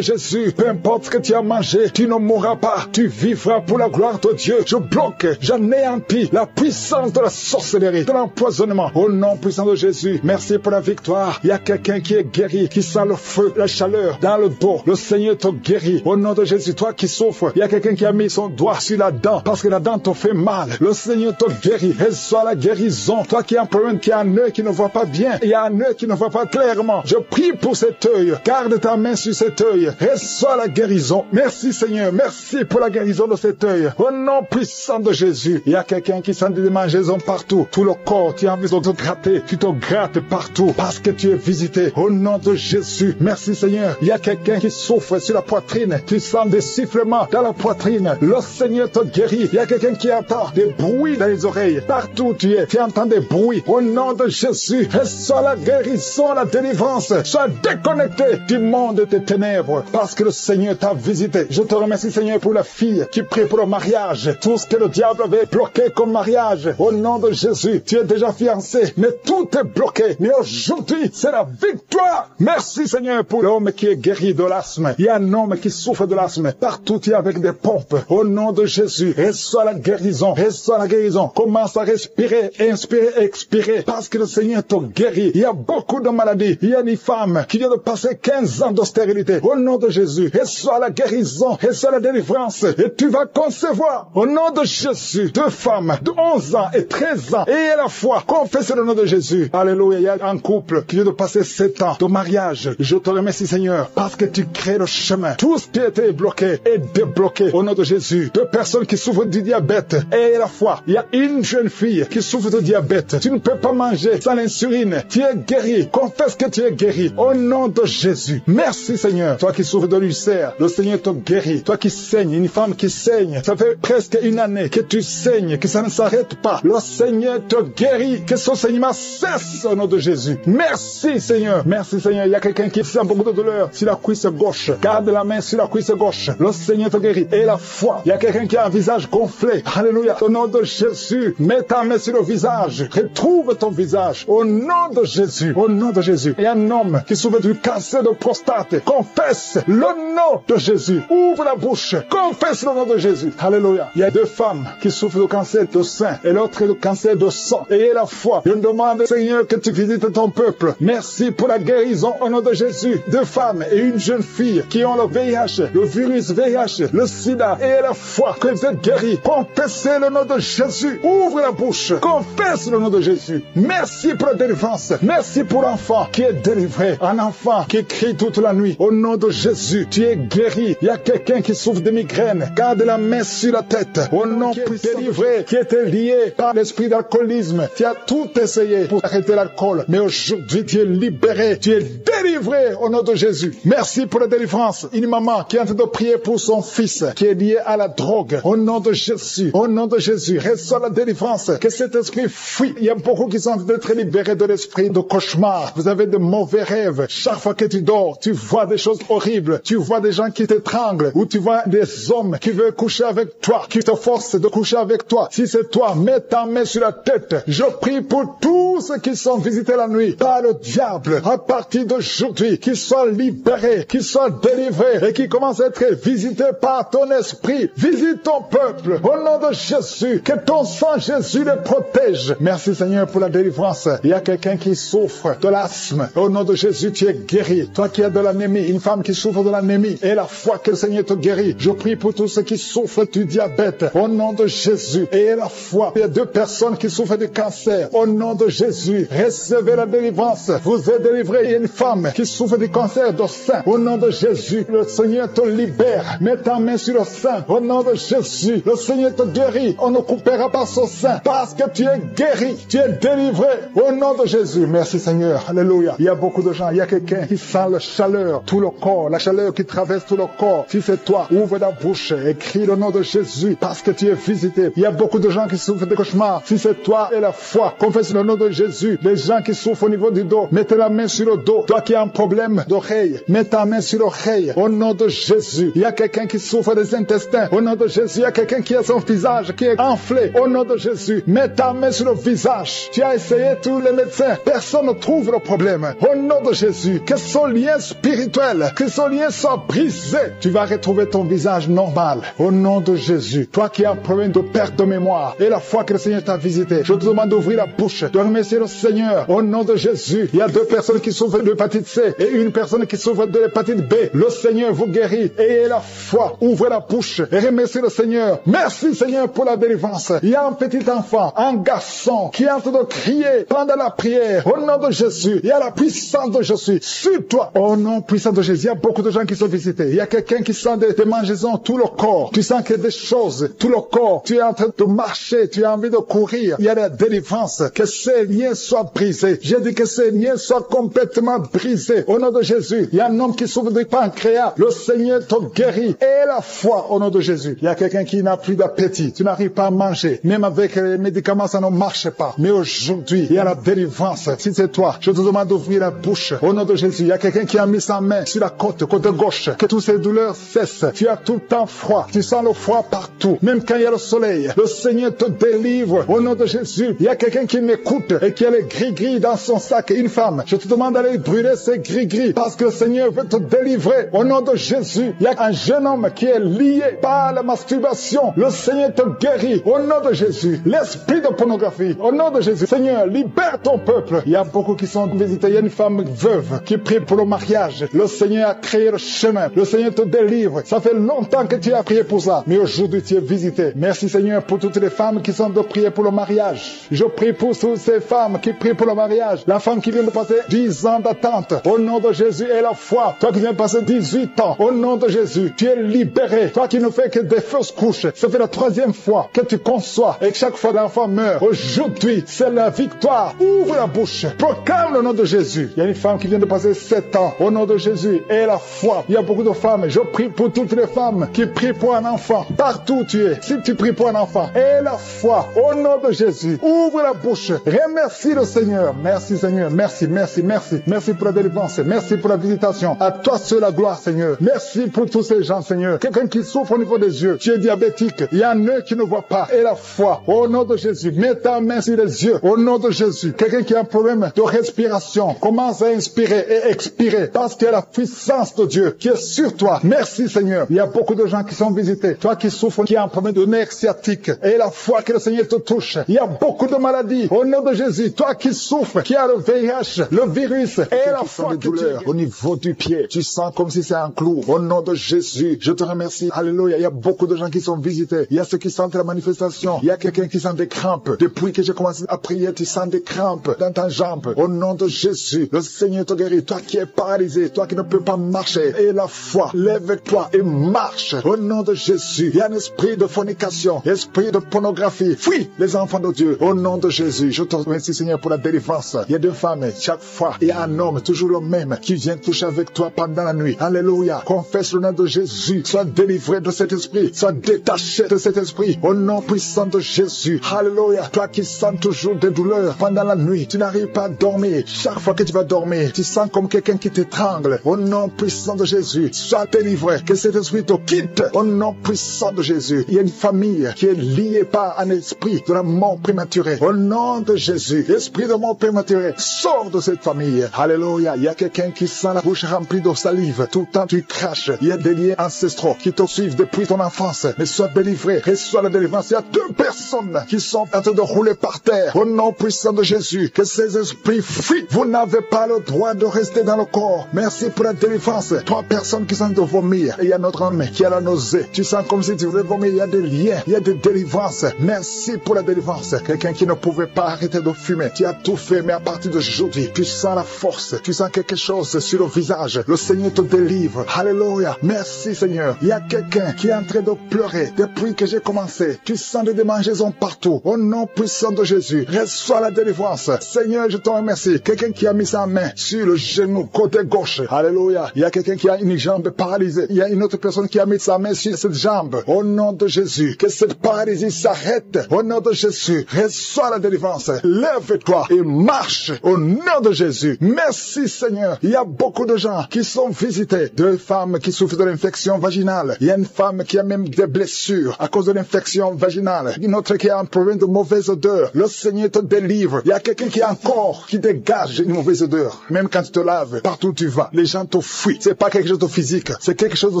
Jésus, peu importe ce que tu as mangé, tu ne mourras pas. Tu vivras pour la gloire de Dieu. Je bloque, j'anéantis la puissance de la sorcellerie, de l'empoisonnement. Au nom puissant de Jésus, merci pour la victoire. Il y a quelqu'un qui est guéri, qui sent le feu, la chaleur dans le dos. Le Seigneur te guérit. Au nom de Jésus, toi qui souffres, il y a quelqu'un qui a mis son doigt sur la dent parce que la dent te fait mal. Le Seigneur te guérit. Reçois la guérison. Toi qui as un problème, qui a un œil qui ne voit pas bien, il y a un œil qui ne voit pas clairement. Je prie pour cet œil. Garde ta main sur cet œil. Reçois la guérison. Merci Seigneur. Merci pour la guérison de cet œil. Au nom puissant de Jésus, il y a quelqu'un qui sent des démangeaisons partout. Tout le corps, tu as envie de te gratter. Tu te grattes partout parce que tu es visité. Au nom de Jésus, merci Seigneur. Il y a quelqu'un qui souffre sur la poitrine. Tu sens des sifflements dans la poitrine. Le Seigneur te guérit. Il y a quelqu'un qui entend des bruits dans les oreilles. Partout où tu es, tu entends des bruits. Au nom de Jésus, reçois la guérison, la délivrance. Sois déconnecté du monde des ténèbres parce que le Seigneur t'a visité. Je te remercie, Seigneur, pour la fille qui prie pour le mariage. Tout ce que le diable avait bloqué comme mariage, au nom de Jésus, tu es déjà fiancé, mais tout est bloqué. Mais aujourd'hui, c'est la victoire. Merci, Seigneur, pour l'homme qui est guéri de l'asthme. Il y a un homme qui souffre de l'asthme. Partout, tu es avec des pompes. Au nom de Jésus, reçois la guérison. Reçois la guérison. Commence à respirer, inspirer, expirer, parce que le Seigneur te guérit. Il y a beaucoup de maladies. Il y a une femme qui vient de passer 15 ans d'austérité. Au nom de Jésus, reçois la guérison, reçois la délivrance, et tu vas concevoir. Au nom de Jésus, 2 femmes de 11 ans et 13 ans, et à la fois, confesse le nom de Jésus. Alléluia. Il y a un couple qui vient de passer 7 ans de mariage. Je te remercie, Seigneur, parce que tu crées le chemin. Tout ce qui était bloqué est débloqué au nom de Jésus. 2 personnes qui souffrent du diabète, et à la fois, il y a une jeune fille qui souffre de diabète. Tu ne peux pas manger sans l'insuline. Tu es guéri. Confesse que tu es guéri. Au nom de Jésus. Merci, Seigneur. Toi qui souffres de l'ulcère, le Seigneur te guérit. Toi qui saignes, une femme qui saigne, ça fait presque 1 année que tu saignes, que ça ne s'arrête pas. Le Seigneur te guérit. Que ce saignement cesse au nom de Jésus. Merci, Seigneur. Merci, Seigneur. Il y a quelqu'un qui sent beaucoup de douleur sur la cuisse gauche. Garde la main sur la cuisse gauche. Le Seigneur te guérit. Et la foi. Il y a quelqu'un qui a un visage gonflé. Alléluia. Au nom de Jésus, mets ta main sur le visage. Retrouve ton visage. Au nom de Jésus. Au nom de Jésus. Il y a un homme qui souffre du cancer de prostate. Confesse le nom de Jésus. Ouvre la bouche. Confesse le nom de Jésus. Alléluia. Il y a 2 femmes qui souffrent de cancer de sein et l'autre de cancer de sang. Ayez la foi. Je demande, Seigneur, que tu visites ton peuple. Merci pour la guérison au nom de Jésus. 2 femmes et une jeune fille qui ont le VIH, le virus VIH, le sida. Ayez la foi que vous êtes guéris. Confessez le nom de Jésus. Ouvre la bouche. Confesse le nom de Jésus. Merci pour la délivrance. Merci pour l'enfant qui est délivré. Un enfant qui crie toute la nuit. Au nom de Jésus, tu es guéri. Il y a quelqu'un qui souffre de migraine. Garde la main sur la tête. Au nom qui est délivré, qui était lié par l'esprit d'alcoolisme. Tu as tout essayé pour arrêter l'alcool. Mais aujourd'hui, tu es libéré. Tu es délivré au nom de Jésus. Merci pour la délivrance. Une maman qui est en train de prier pour son fils qui est lié à la drogue. Au nom de Jésus. Au nom de Jésus. Reçois la délivrance. Que cet esprit fuit. Il y a beaucoup qui sont en train d'être libérés de l'esprit de cauchemar. Vous avez de mauvais rêves. Chaque fois que tu dors, tu vois des choses horribles. Tu vois des gens qui t'étranglent. Ou tu vois des hommes qui veulent coucher avec toi, qui te forcent de coucher avec toi. Si c'est toi, mets ta main sur la tête. Je prie pour tous ceux qui sont visités la nuit par le diable. À partir d'aujourd'hui, qu'ils soient libérés, qu'ils soient délivrés et qu'ils commencent à être visités par ton esprit. Visite ton peuple. Au nom de Jésus, que ton sang Jésus les protège. Merci Seigneur pour la délivrance. Il y a quelqu'un qui souffre de l'asthme. Au nom de Jésus, tu es guéri. Toi qui as de l'anémie, une femme qui souffre de l'anémie, et la foi que le Seigneur te guérit. Je prie pour tous ceux qui souffrent du diabète. Au nom de Jésus, et la foi. Il y a 2 personnes qui souffrent du cancer. Au nom de Jésus, recevez la délivrance. Vous êtes délivrés. Il y a une femme qui souffre du cancer du sein. Au nom de Jésus, le Seigneur te libère. Mets ta main sur le sein. Au nom de Jésus, le Seigneur te guérit. On ne coupera pas son sein parce que tu es guéri. Tu es délivré. Au nom de Jésus. Merci Seigneur. Alléluia. Il y a beaucoup de gens. Il y a quelqu'un qui sent la chaleur, tout le corps, la chaleur qui traverse tout le corps. Si c'est toi, ouvre la bouche et crie le nom de Jésus parce que tu es visité. Il y a beaucoup de gens qui souffrent de cauchemars. Si c'est toi et la foi, confesse le nom de Jésus. Les gens qui souffrent au niveau du dos, mettez la main sur le dos. Toi qui as un problème d'oreille, mets ta main sur l'oreille. Au nom de Jésus. Il y a quelqu'un qui souffre des intestins. Au nom de Jésus. Il y a quelqu'un qui a son visage qui est enflé. Au nom de Jésus. Mets ta main sur le visage. Tu as essayé tous les médecins. Personne ne trouve le problème. Au nom de Jésus. Que ce lien spirituel, que ce lien soit brisé. Tu vas retrouver ton visage normal. Au nom de Jésus. Toi qui as un problème de perte de mémoire et la foi que le Seigneur t'a visité, je te demande d'ouvrir la bouche, de remercier le Seigneur. Au nom de Jésus. Il y a 2 personnes qui souffrent de l'hépatite C et une personne qui souffre de l'hépatite B. Le Seigneur vous guérit. Ayez la foi. Ouvrez la bouche et remerciez le Seigneur. Merci Seigneur pour la délivrance. Il y a un petit enfant, un garçon qui est en train de crier pendant la prière. Au nom de Jésus. Il y a la puissance de Jésus sur toi. Au nom puissant de Jésus. Il y a beaucoup de gens qui sont visités. Il y a quelqu'un qui sent des mangeaisons tout le corps. Tu sens qu'il y a des choses tout le corps. Tu es en train de marcher. Tu as envie de courir. Il y a la délivrance. Que ces liens soient brisés. J'ai dit que ces liens soient complètement brisés. brisé. Au nom de Jésus, il y a un homme qui souffre de pancréas. Le Seigneur te guérit. Et la foi au nom de Jésus. Il y a quelqu'un qui n'a plus d'appétit. Tu n'arrives pas à manger. Même avec les médicaments, ça ne marche pas. Mais aujourd'hui, il y a la délivrance. Si c'est toi, je te demande d'ouvrir la bouche. Au nom de Jésus, il y a quelqu'un qui a mis sa main sur la côte gauche. Que toutes ces douleurs cessent. Tu as tout le temps froid. Tu sens le froid partout. Même quand il y a le soleil. Le Seigneur te délivre. Au nom de Jésus, il y a quelqu'un qui m'écoute et qui a les gris-gris dans son sac. Une femme, je te demande d'aller brûler ces gris-gris parce que le Seigneur veut te délivrer. Au nom de Jésus, il y a un jeune homme qui est lié par la masturbation. Le Seigneur te guérit. Au nom de Jésus, l'esprit de pornographie. Au nom de Jésus, Seigneur, libère ton peuple. Il y a beaucoup qui sont visités. Il y a une femme veuve qui prie pour le mariage. Le Seigneur a créé le chemin. Le Seigneur te délivre. Ça fait longtemps que tu as prié pour ça. Mais aujourd'hui, tu es visité. Merci Seigneur pour toutes les femmes qui sont de prier pour le mariage. Je prie pour toutes ces femmes qui prient pour le mariage. La femme qui vient de passer 10 ans d'attente. Au nom de Jésus et la foi. Toi qui viens de passer 18 ans. Au nom de Jésus, tu es libéré. Toi qui ne fais que des fausses couches. Ça fait la 3e fois que tu conçois et que chaque fois l'enfant meurt. Aujourd'hui, c'est la victoire. Ouvre la bouche. Proclame le nom de Jésus. Il y a une femme qui vient de passer 7 ans. Au nom de Jésus et la foi. Il y a beaucoup de femmes. Je prie pour toutes les femmes qui prient pour un enfant. Partout où tu es. Si tu pries pour un enfant. Et la foi. Au nom de Jésus. Ouvre la bouche. Remercie le Seigneur. Merci Seigneur. Merci, merci, merci. Merci pour la délivrance. Merci pour la visitation. À toi seul la gloire Seigneur. Merci pour tous ces gens Seigneur. Quelqu'un qui souffre au niveau des yeux. Tu es diabétique. Il y a un œil qui ne voit pas. Et la foi. Au nom de Jésus. Mets ta main sur les yeux. Au nom de Jésus. Quelqu'un qui a un problème de respiration. Commence à inspirer et expirer. Parce qu'il y a la puissance de Dieu qui est sur toi. Merci Seigneur. Il y a beaucoup de gens qui sont visités. Toi qui souffres, qui a un problème de nerf sciatique. Et la foi que le Seigneur te touche. Il y a beaucoup de maladies. Au nom de Jésus. Toi qui souffres, qui a le VIH, le virus. Et la foi que douleur au niveau du pied. Tu sens comme si c'est un clou. Au nom de Jésus. Je te remercie. Alléluia. Il y a beaucoup de gens qui sont visités. Il y a ceux qui sentent la manifestation. Il y a quelqu'un qui sent des crampes. Depuis que j'ai commencé à prier, tu sens des crampes dans ta jambe. Au nom de Jésus. Le Seigneur te guérit. Toi qui es paralysé. Toi qui ne peux pas marcher. Et la foi. Lève-toi et marche. Au nom de Jésus. Il y a un esprit de fornication. Esprit de pornographie. Fuis les enfants de Dieu. Au nom de Jésus. Je te remercie Seigneur pour la délivrance. Il y a 2 femmes. Chaque fois, il y a un homme, toujours le même, qui vient toucher avec toi pendant la nuit. Alléluia. Confesse le nom de Jésus. Sois délivré de cet esprit. Sois détaché de cet esprit. Au nom puissant de Jésus. Alléluia. Toi qui sens toujours des douleurs pendant la nuit. Tu n'arrives pas à dormir. Chaque fois que tu vas dormir, tu sens comme quelqu'un qui t'étrangle. Au nom puissant de Jésus. Sois délivré. Que cet esprit te quitte. Au nom puissant de Jésus. Il y a une famille qui est liée par un esprit de la mort prématurée. Au nom de Jésus. Esprit de mort prématurée. Sors de cette famille. Alléluia. Il y a quelqu'un qui sent la bouche remplie de salive. Tout le temps tu craches. Il y a des liens ancestraux qui te suivent depuis ton enfance. Mais sois délivré. Reçois la délivrance. Il y a 2 personnes qui sont en train de rouler par terre. Au nom puissant de Jésus. Que ces esprits fuient. Vous n'avez pas le droit de rester dans le corps. Merci pour la délivrance. 3 personnes qui sont de vomir. Et il y a notre homme qui a la nausée. Tu sens comme si tu voulais vomir. Il y a des liens. Il y a des délivrances. Merci pour la délivrance. Quelqu'un qui ne pouvait pas arrêter de fumer. Tu as tout fait. Mais à partir d'aujourd'hui, tu sens la force. Tu sens quelque chose sur le visage. Le Seigneur te délivre. Alléluia. Merci Seigneur. Il y a quelqu'un qui est en train de pleurer depuis que j'ai commencé. Tu sens des démangeaisons partout. Au nom puissant de Jésus, reçois la délivrance. Seigneur, je te remercie. Quelqu'un qui a mis sa main sur le genou côté gauche. Alléluia. Il y a quelqu'un qui a une jambe paralysée. Il y a une autre personne qui a mis sa main sur cette jambe. Au nom de Jésus, que cette paralysie s'arrête. Au nom de Jésus, reçois la délivrance. Lève-toi et marche. Au nom de Jésus. Merci Seigneur. Il y a beaucoup de gens qui sont visités. 2 femmes qui souffrent de l'infection vaginale. Il y a une femme qui a même des blessures à cause de l'infection vaginale. Une autre qui a un problème de mauvaise odeur. Le Seigneur te délivre. Il y a quelqu'un qui a un corps qui dégage une mauvaise odeur. Même quand tu te laves, partout où tu vas, les gens te fuient. C'est pas quelque chose de physique. C'est quelque chose de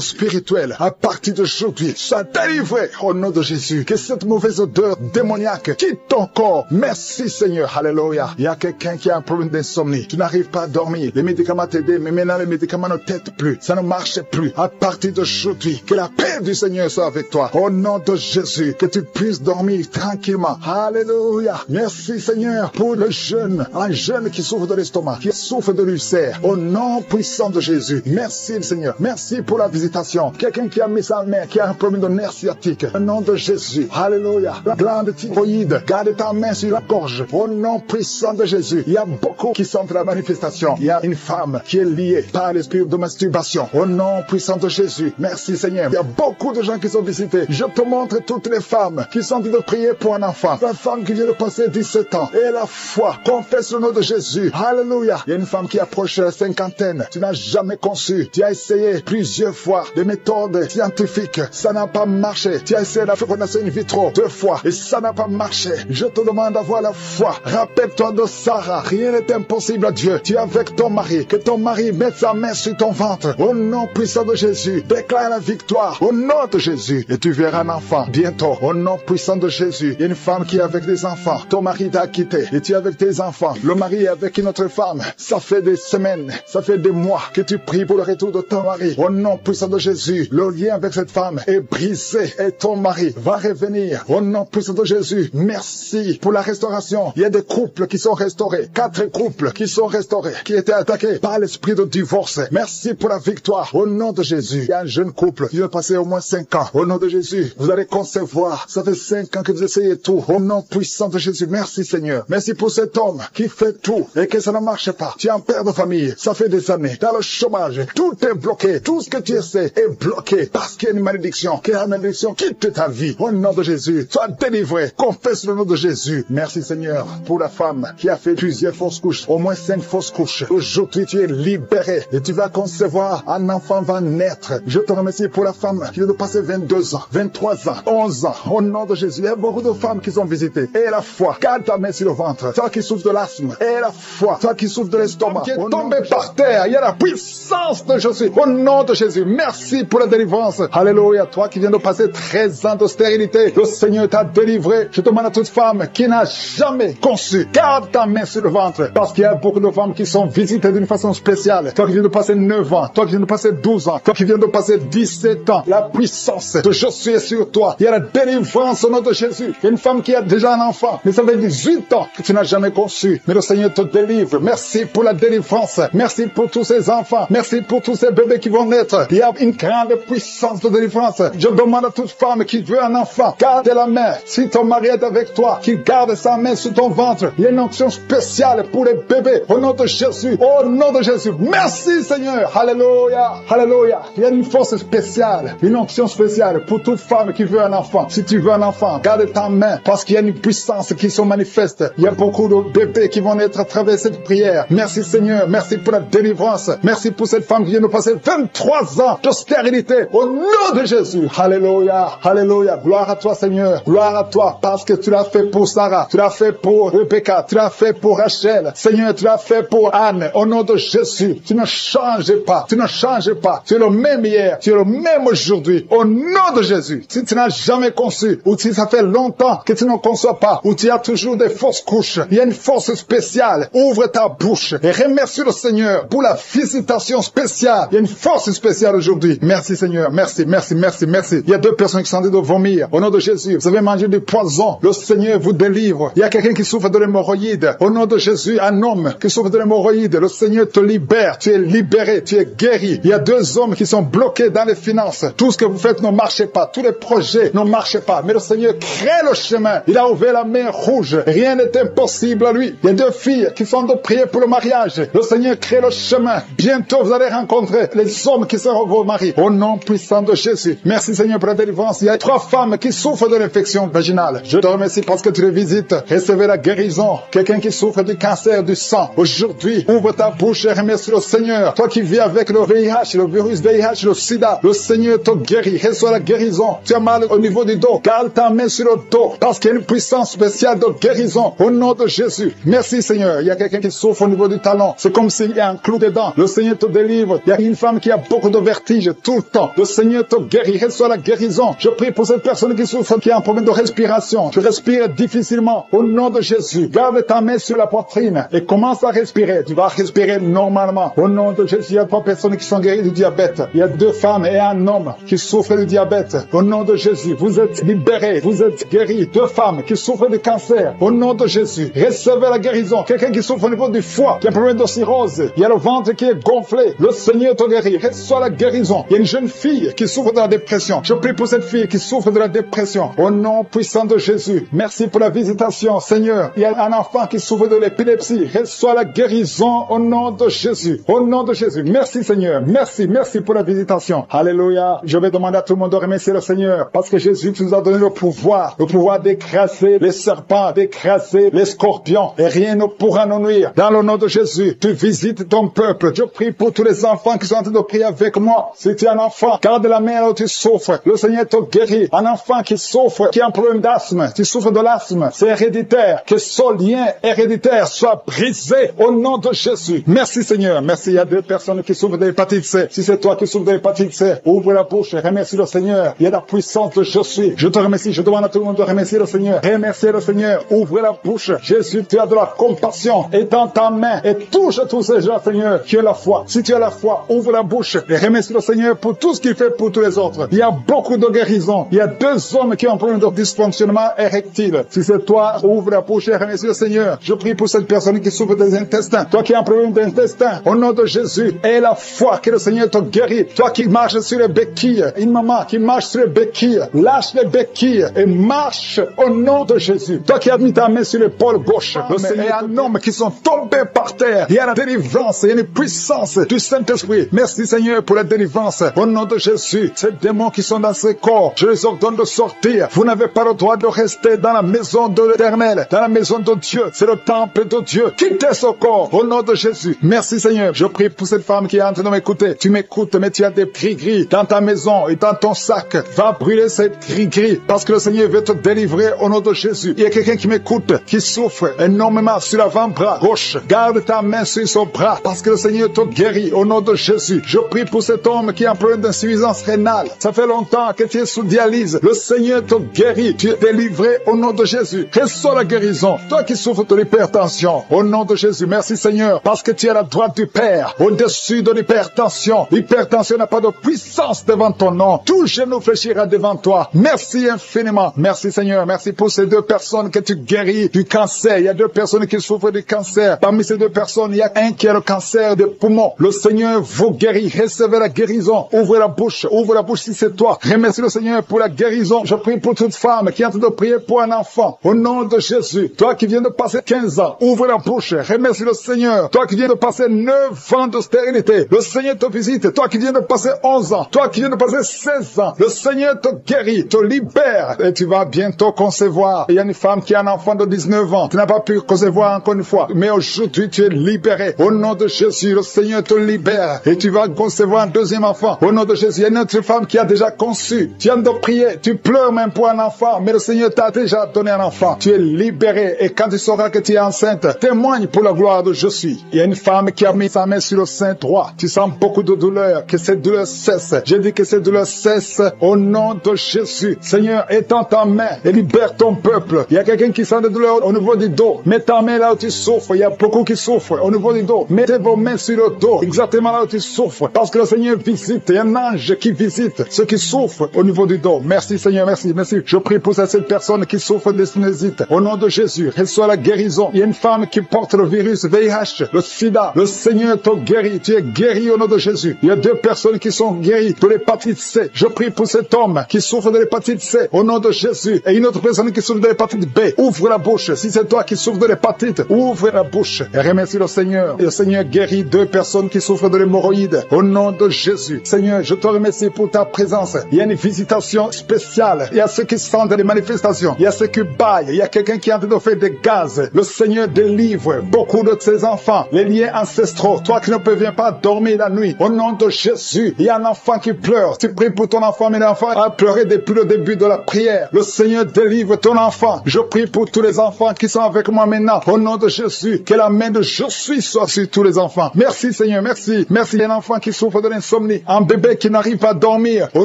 spirituel. À partir d'aujourd'hui, sois délivré au nom de Jésus. Que cette mauvaise odeur démoniaque quitte ton corps. Merci Seigneur. Alléluia. Il y a quelqu'un qui a un problème d'insomnie. Tu n'arrives pas à dormir. Les médicaments t'aident, mais maintenant les médicaments ne t'aident plus. Ça ne marche plus. À partir d'aujourd'hui, que la paix du Seigneur soit avec toi. Au nom de Jésus, que tu puisses dormir tranquillement. Alléluia. Merci Seigneur pour le jeune. Un jeune qui souffre de l'estomac, qui souffre de l'ulcère. Au nom puissant de Jésus. Merci Seigneur. Merci pour la visitation. Quelqu'un qui a mis sa main, qui a un problème de nerf sciatique. Au nom de Jésus. Alléluia. La glande thyroïde. Garde ta main sur la gorge. Au nom puissant de Jésus. Il y a beaucoup qui sentent la manifestation. il y a une femme qui est liée par l'esprit de masturbation. Au nom puissant de Jésus, merci Seigneur. Il y a beaucoup de gens qui sont visités. Je te montre toutes les femmes qui sont en train de prier pour un enfant. La femme qui vient de passer 17 ans et la foi confesse le nom de Jésus. Alléluia. Il y a une femme qui approche la cinquantaine. Tu n'as jamais conçu. Tu as essayé plusieurs fois des méthodes scientifiques. Ça n'a pas marché. Tu as essayé la fécondation in vitro 2 fois et ça n'a pas marché. Je te demande d'avoir la foi. Rappelle-toi de Sarah. Rien n'est impossible à Dieu. Tu es avec ton mari. Que ton mari mette sa main sur ton ventre. Au nom puissant de Jésus, déclare la victoire. Au nom de Jésus. Et tu verras un enfant bientôt. Au nom puissant de Jésus. Il y a une femme qui est avec des enfants. Ton mari t'a quitté et tu es avec tes enfants. Le mari est avec une autre femme. Ça fait des semaines, ça fait des mois que tu pries pour le retour de ton mari. Au nom puissant de Jésus, le lien avec cette femme est brisé et ton mari va revenir. Au nom puissant de Jésus, merci pour la restauration. Il y a des couples qui sont restaurés. 4 couples qui sont restaurés, qui étaient attaqués par l'esprit de divorce. Merci pour la victoire. Au nom de Jésus, il y a un jeune couple qui va passer au moins 5 ans. Au nom de Jésus, vous allez concevoir. Ça fait 5 ans que vous essayez tout. Au nom puissant de Jésus, merci Seigneur. Merci pour cet homme qui fait tout et que ça ne marche pas. Tu es un père de famille. Ça fait des années. Dans le chômage, tout est bloqué. Tout ce que tu essaies est bloqué parce qu'il y a une malédiction. Que la malédiction quitte ta vie. Au nom de Jésus, sois délivré. Confesse le nom de Jésus. Merci Seigneur pour la femme qui a fait plusieurs fausses couches. Au moins 5 fausses couches. Aujourd'hui, tu es libéré et tu vas concevoir. Un enfant va naître. Je te remercie pour la femme qui vient de passer 22 ans, 23 ans, 11 ans. Au nom de Jésus, il y a beaucoup de femmes qui sont visitées. Et la foi. Garde ta main sur le ventre. Toi qui souffres de l'asthme. Et la foi. Toi qui souffres de l'estomac. Qui est tombé par terre. Il y a la puissance de Jésus. Au nom de Jésus. Merci pour la délivrance. Alléluia. Toi qui viens de passer 13 ans de stérilité. Le Seigneur t'a délivré. Je demande à toute femme qui n'a jamais conçu. Garde ta main sur le ventre. Parce qu'il y a beaucoup de femmes qui sont visitées d'une façon spéciale. Toi qui viens de passer 9 ans. Toi qui viens de passer 12 ans. Toi qui viens de passer 17 ans. La puissance de Jésus est sur toi. Il y a la délivrance au nom de Jésus. Il y a une femme qui a déjà un enfant. Mais ça fait 18 ans que tu n'as jamais conçu. Mais le Seigneur te délivre. Merci pour la délivrance. Merci pour tous ces enfants. Merci pour tous ces bébés qui vont naître. Il y a une grande puissance de délivrance. Je demande à toute femme qui veut un enfant, garde la main. Si ton mari est avec toi, qu'il garde sa main sur ton ventre. Il y a une onction spéciale pour les bébés. Au nom de Jésus. Au nom de Jésus. Merci Seigneur. Alléluia. Alléluia. Il y a une force spéciale. Une onction spéciale pour toute femme qui veut un enfant. Si tu veux un enfant, garde ta main. Parce qu'il y a une puissance qui se manifeste. Il y a beaucoup de bébés qui vont naître à travers cette prière. Merci Seigneur. Merci pour la délivrance. Merci pour cette femme qui vient de passer 23 ans de stérilité. Au nom de Jésus. Alléluia. Alléluia. Gloire à toi Seigneur. Gloire à toi parce que tu l'as fait pour Sarah. Tu l'as fait pour Rebecca. Tu l'as fait pour Rachel. Seigneur, tu l'as fait pour Anne. Au nom de Jésus. Tu ne changes pas. Tu ne changes pas. Tu es le même hier. Tu es le même aujourd'hui. Au nom de Jésus. Si tu n'as jamais conçu ou si ça fait longtemps que tu ne conçois pas ou tu as toujours des fausses couches, il y a une force spéciale. Ouvre ta bouche et remercie le Seigneur pour la visitation spéciale. Il y a une force spéciale aujourd'hui. Merci Seigneur. Merci, merci, merci, merci. Il y a 2 personnes qui sont en train de vomir. Au nom de Jésus, vous avez mangé du poison. Le Seigneur vous délivre. Il y a quelqu'un qui souffre de l'hémorroïde. Au nom de Jésus, un homme qui souffre de l'hémorroïde. Le Seigneur te libère. Tu es libéré. Tu es guéri. Il y a 2 hommes qui sont bloqués dans les finances. Tout ce que vous faites ne marche pas. Tous les projets ne marchent pas. Mais le Seigneur crée le chemin. Il a ouvert la main rouge. Rien n'est impossible à lui. Il y a 2 filles qui sont de prier pour le mariage. Le Seigneur crée le chemin. Bientôt, vous allez rencontrer les hommes qui seront vos maris. Au nom puissant de Jésus. Merci Seigneur pour la délivrance. Il y a 3 femmes qui souffrent de l'infection vaginale. Je te remercie parce que tu les visites. Recevez la guérison. Quelqu'un qui souffre du cancer du sang. Aujourd'hui, ouvre ta bouche et remercie le Seigneur. Toi qui vis avec le VIH, le virus VIH, le sida, le Seigneur te guérit. Reçois la guérison. Tu as mal au niveau du dos. Garde ta main sur le dos parce qu'il y a une puissance spéciale de guérison. Au nom de Jésus. Merci Seigneur. Il y a quelqu'un qui souffre au niveau du talon. C'est comme s'il y a un clou dedans. Le Seigneur te délivre. Il y a une femme qui a beaucoup de vertige tout le temps. Le Seigneur te guérit. Reçois la guérison. Je prie pour cette personne qui souffre, qui a un problème de respiration. Tu respires difficilement. Au nom de Jésus. Garde ta main sur la poitrine et commence à respirer. Tu vas respirer normalement. Au nom de Jésus. Il y a 3 personnes qui sont guéries du diabète. Il y a 2 femmes et un homme qui souffrent du diabète. Au nom de Jésus. Vous êtes libérés. Vous êtes guéris. 2 femmes qui souffrent du cancer. Au nom de Jésus. Recevez la guérison. Quelqu'un qui souffre au niveau du foie, qui a un problème de cirrhose. Il y a le ventre qui est gonflé. Le Seigneur te guérit. Reçois la guérison. Il y a une jeune fille qui souffre de la dépression. Je prie pour cette fille qui souffre de la dépression. Au nom puissant de Jésus. Merci pour la visitation, Seigneur. Il y a un enfant qui souffre de l'épilepsie. Reçois la guérison guérison au nom de Jésus. Au nom de Jésus. Merci Seigneur. Merci pour la visitation. Alléluia. Je vais demander à tout le monde de remercier le Seigneur parce que Jésus nous a donné le pouvoir d'écraser les serpents, d'écraser les scorpions et rien ne pourra nous nuire. Dans le nom de Jésus, tu visites ton peuple. Je prie pour tous les enfants qui sont en train de prier avec moi. Si tu es un enfant, garde la main là où tu souffres. Le Seigneur te guérit. Un enfant qui souffre, qui a un problème d'asthme, tu souffres de l'asthme, c'est héréditaire. Que ce lien héréditaire soit brisé au nom de Jésus. Merci Seigneur. Merci. Il y a 2 personnes qui souffrent de l'hépatite C. Si c'est toi qui souffres de l'hépatite C, ouvre la bouche et remercie le Seigneur. Il y a la puissance de je suis. Je te remercie. Je demande à tout le monde de remercier le Seigneur. Remerciez le Seigneur. Ouvre la bouche. Jésus, tu as de la compassion. Et dans ta main. Et touche tous ces gens, Seigneur, qui ont la foi. Si tu as la foi, ouvre la bouche et remercie le Seigneur pour tout ce qu'il fait pour tous les autres. Il y a beaucoup de guérisons. Il y a 2 hommes qui ont un problème de dysfonctionnement érectile. Si c'est toi, ouvre la bouche et remercie le Seigneur. Je prie pour cette personne qui souffre des intestins. Toi qui as un problème d'intestin, au nom de Jésus, aie la foi que le Seigneur te guérit. Toi qui marches sur les béquilles, une maman qui marche sur les béquilles, lâche les béquilles et marche au nom de Jésus. Toi qui as mis ta main sur l'épaule gauche, le Seigneur, un homme qui sont tombés par terre. Il y a la délivrance, il y a une puissance du Saint-Esprit. Merci Seigneur pour la délivrance. Au nom de Jésus, ces démons qui sont dans ce corps, je les ordonne de sortir. Vous n'avez pas le droit de rester dans la maison de l'Éternel, dans la maison de Dieu. C'est le temple de Dieu. Quittez ce corps au nom de Jésus. Merci Seigneur. Je prie pour cette femme qui est en train de m'écouter. Tu m'écoutes, mais tu as des gris-gris dans ta maison et dans ton sac. Va brûler ces gris-gris parce que le Seigneur veut te délivrer au nom de Jésus. Il y a quelqu'un qui m'écoute, qui souffre énormément sur l'avant-bras gauche. Garde ta main sur son bras parce que le Seigneur te guérit au nom de Jésus. Je prie pour cet homme qui a un problème d'insuffisance rénale. Ça fait longtemps que tu es sous dialyse. Le Seigneur te guérit. Tu es délivré au nom de Jésus. Reçois la guérison. Toi qui souffres de l'hypertension, au nom de Jésus. Merci Seigneur parce que tu es à la droite du Père, au-dessus de l'hypertension. L'hypertension n'a pas de puissance devant ton nom. Tout genou fléchira devant toi. Merci infiniment. Merci Seigneur. Merci pour ces 2 personnes que tu guéris du cancer. Il y a 2 personnes qui souffrent du cancer. Parmi ces 2 personnes, il y a un qui a le cancer des poumons. Le Seigneur vous guérit. Recevez la guérison. Ouvrez la bouche. Ouvre la bouche si c'est toi. Remercie le Seigneur pour la guérison. Je prie pour toute femme qui est en train de prier pour un enfant. Au nom de Jésus. Toi qui viens de passer 15 ans, ouvre la bouche. Remercie le Seigneur. Toi qui viens de passer 9 ans de stérilité, le Seigneur te visite. Toi qui viens de passer 11 ans, toi qui viens de passer 16 ans, le Seigneur te guérit, te libère et tu vas bientôt concevoir. Il y a une femme qui a un enfant de 19 ans. Tu n'as pas pu concevoir encore une fois. Mais aujourd'hui, tu es libéré. Au nom de Jésus, le Seigneur te libère et tu vas concevoir un 2e enfant. Au nom de Jésus, il y a une autre femme qui a déjà conçu. Tu viens de prier, tu pleures même pour un enfant, mais le Seigneur t'a déjà donné un enfant. Tu es libéré et quand tu sauras que tu es enceinte, témoigne pour la gloire de je suis. Il y a une femme qui a mis sa main sur le sein droit. Tu sens beaucoup de douleur, que cette douleur cesse. Je dis que cette douleur cesse au nom de Jésus. Seigneur, étends ta main et libère ton peuple. Il y a quelqu'un qui sent de douleur au niveau du dos. Mets ta main là où tu souffres. Il y a beaucoup qui souffrent au niveau du dos. Mettez vos mains sur le dos, exactement là où tu souffres. Parce que le Seigneur visite. Il y a un ange qui visite ceux qui souffrent au niveau du dos. Merci Seigneur, merci. Je prie pour cette personne qui souffre de sinusite. Au nom de Jésus, reçois la guérison. Il y a une femme qui porte le virus VIH, le sida. Le Seigneur te guérit. Tu es guéri au nom de Jésus. Il y a 2 personnes qui sont guéries de l'hépatite C. Je prie pour cet homme qui souffre de l'hépatite C au nom de Jésus. Et une autre personne qui souffre de l'hépatite B. Ouvre la bouche. Si c'est toi qui souffres de l'hépatite, ouvre la bouche et remercie le Seigneur. Et le Seigneur guérit 2 personnes qui souffrent de l'hémorroïde au nom de Jésus. Seigneur, je te remercie pour ta présence. Il y a une visitation spéciale. Il y a ceux qui sentent les manifestations. Il y a ceux qui baillent. Il y a quelqu'un qui est en train de faire des gaz. Le Seigneur délivre beaucoup de ses enfants. Les liens ancestraux. Toi qui ne parviens pas dormir la nuit. Au nom de Jésus, il y a un enfant qui pleure. Tu pries pour ton enfant, mais l'enfant a pleuré depuis le début de la prière. Le Seigneur délivre ton enfant. Je prie pour tous les enfants qui sont avec moi maintenant. Au nom de Jésus, que la main de je suis soit sur tous les enfants. Merci Seigneur, merci. Merci. Il y a un enfant qui souffre de l'insomnie. Un bébé qui n'arrive pas à dormir. Au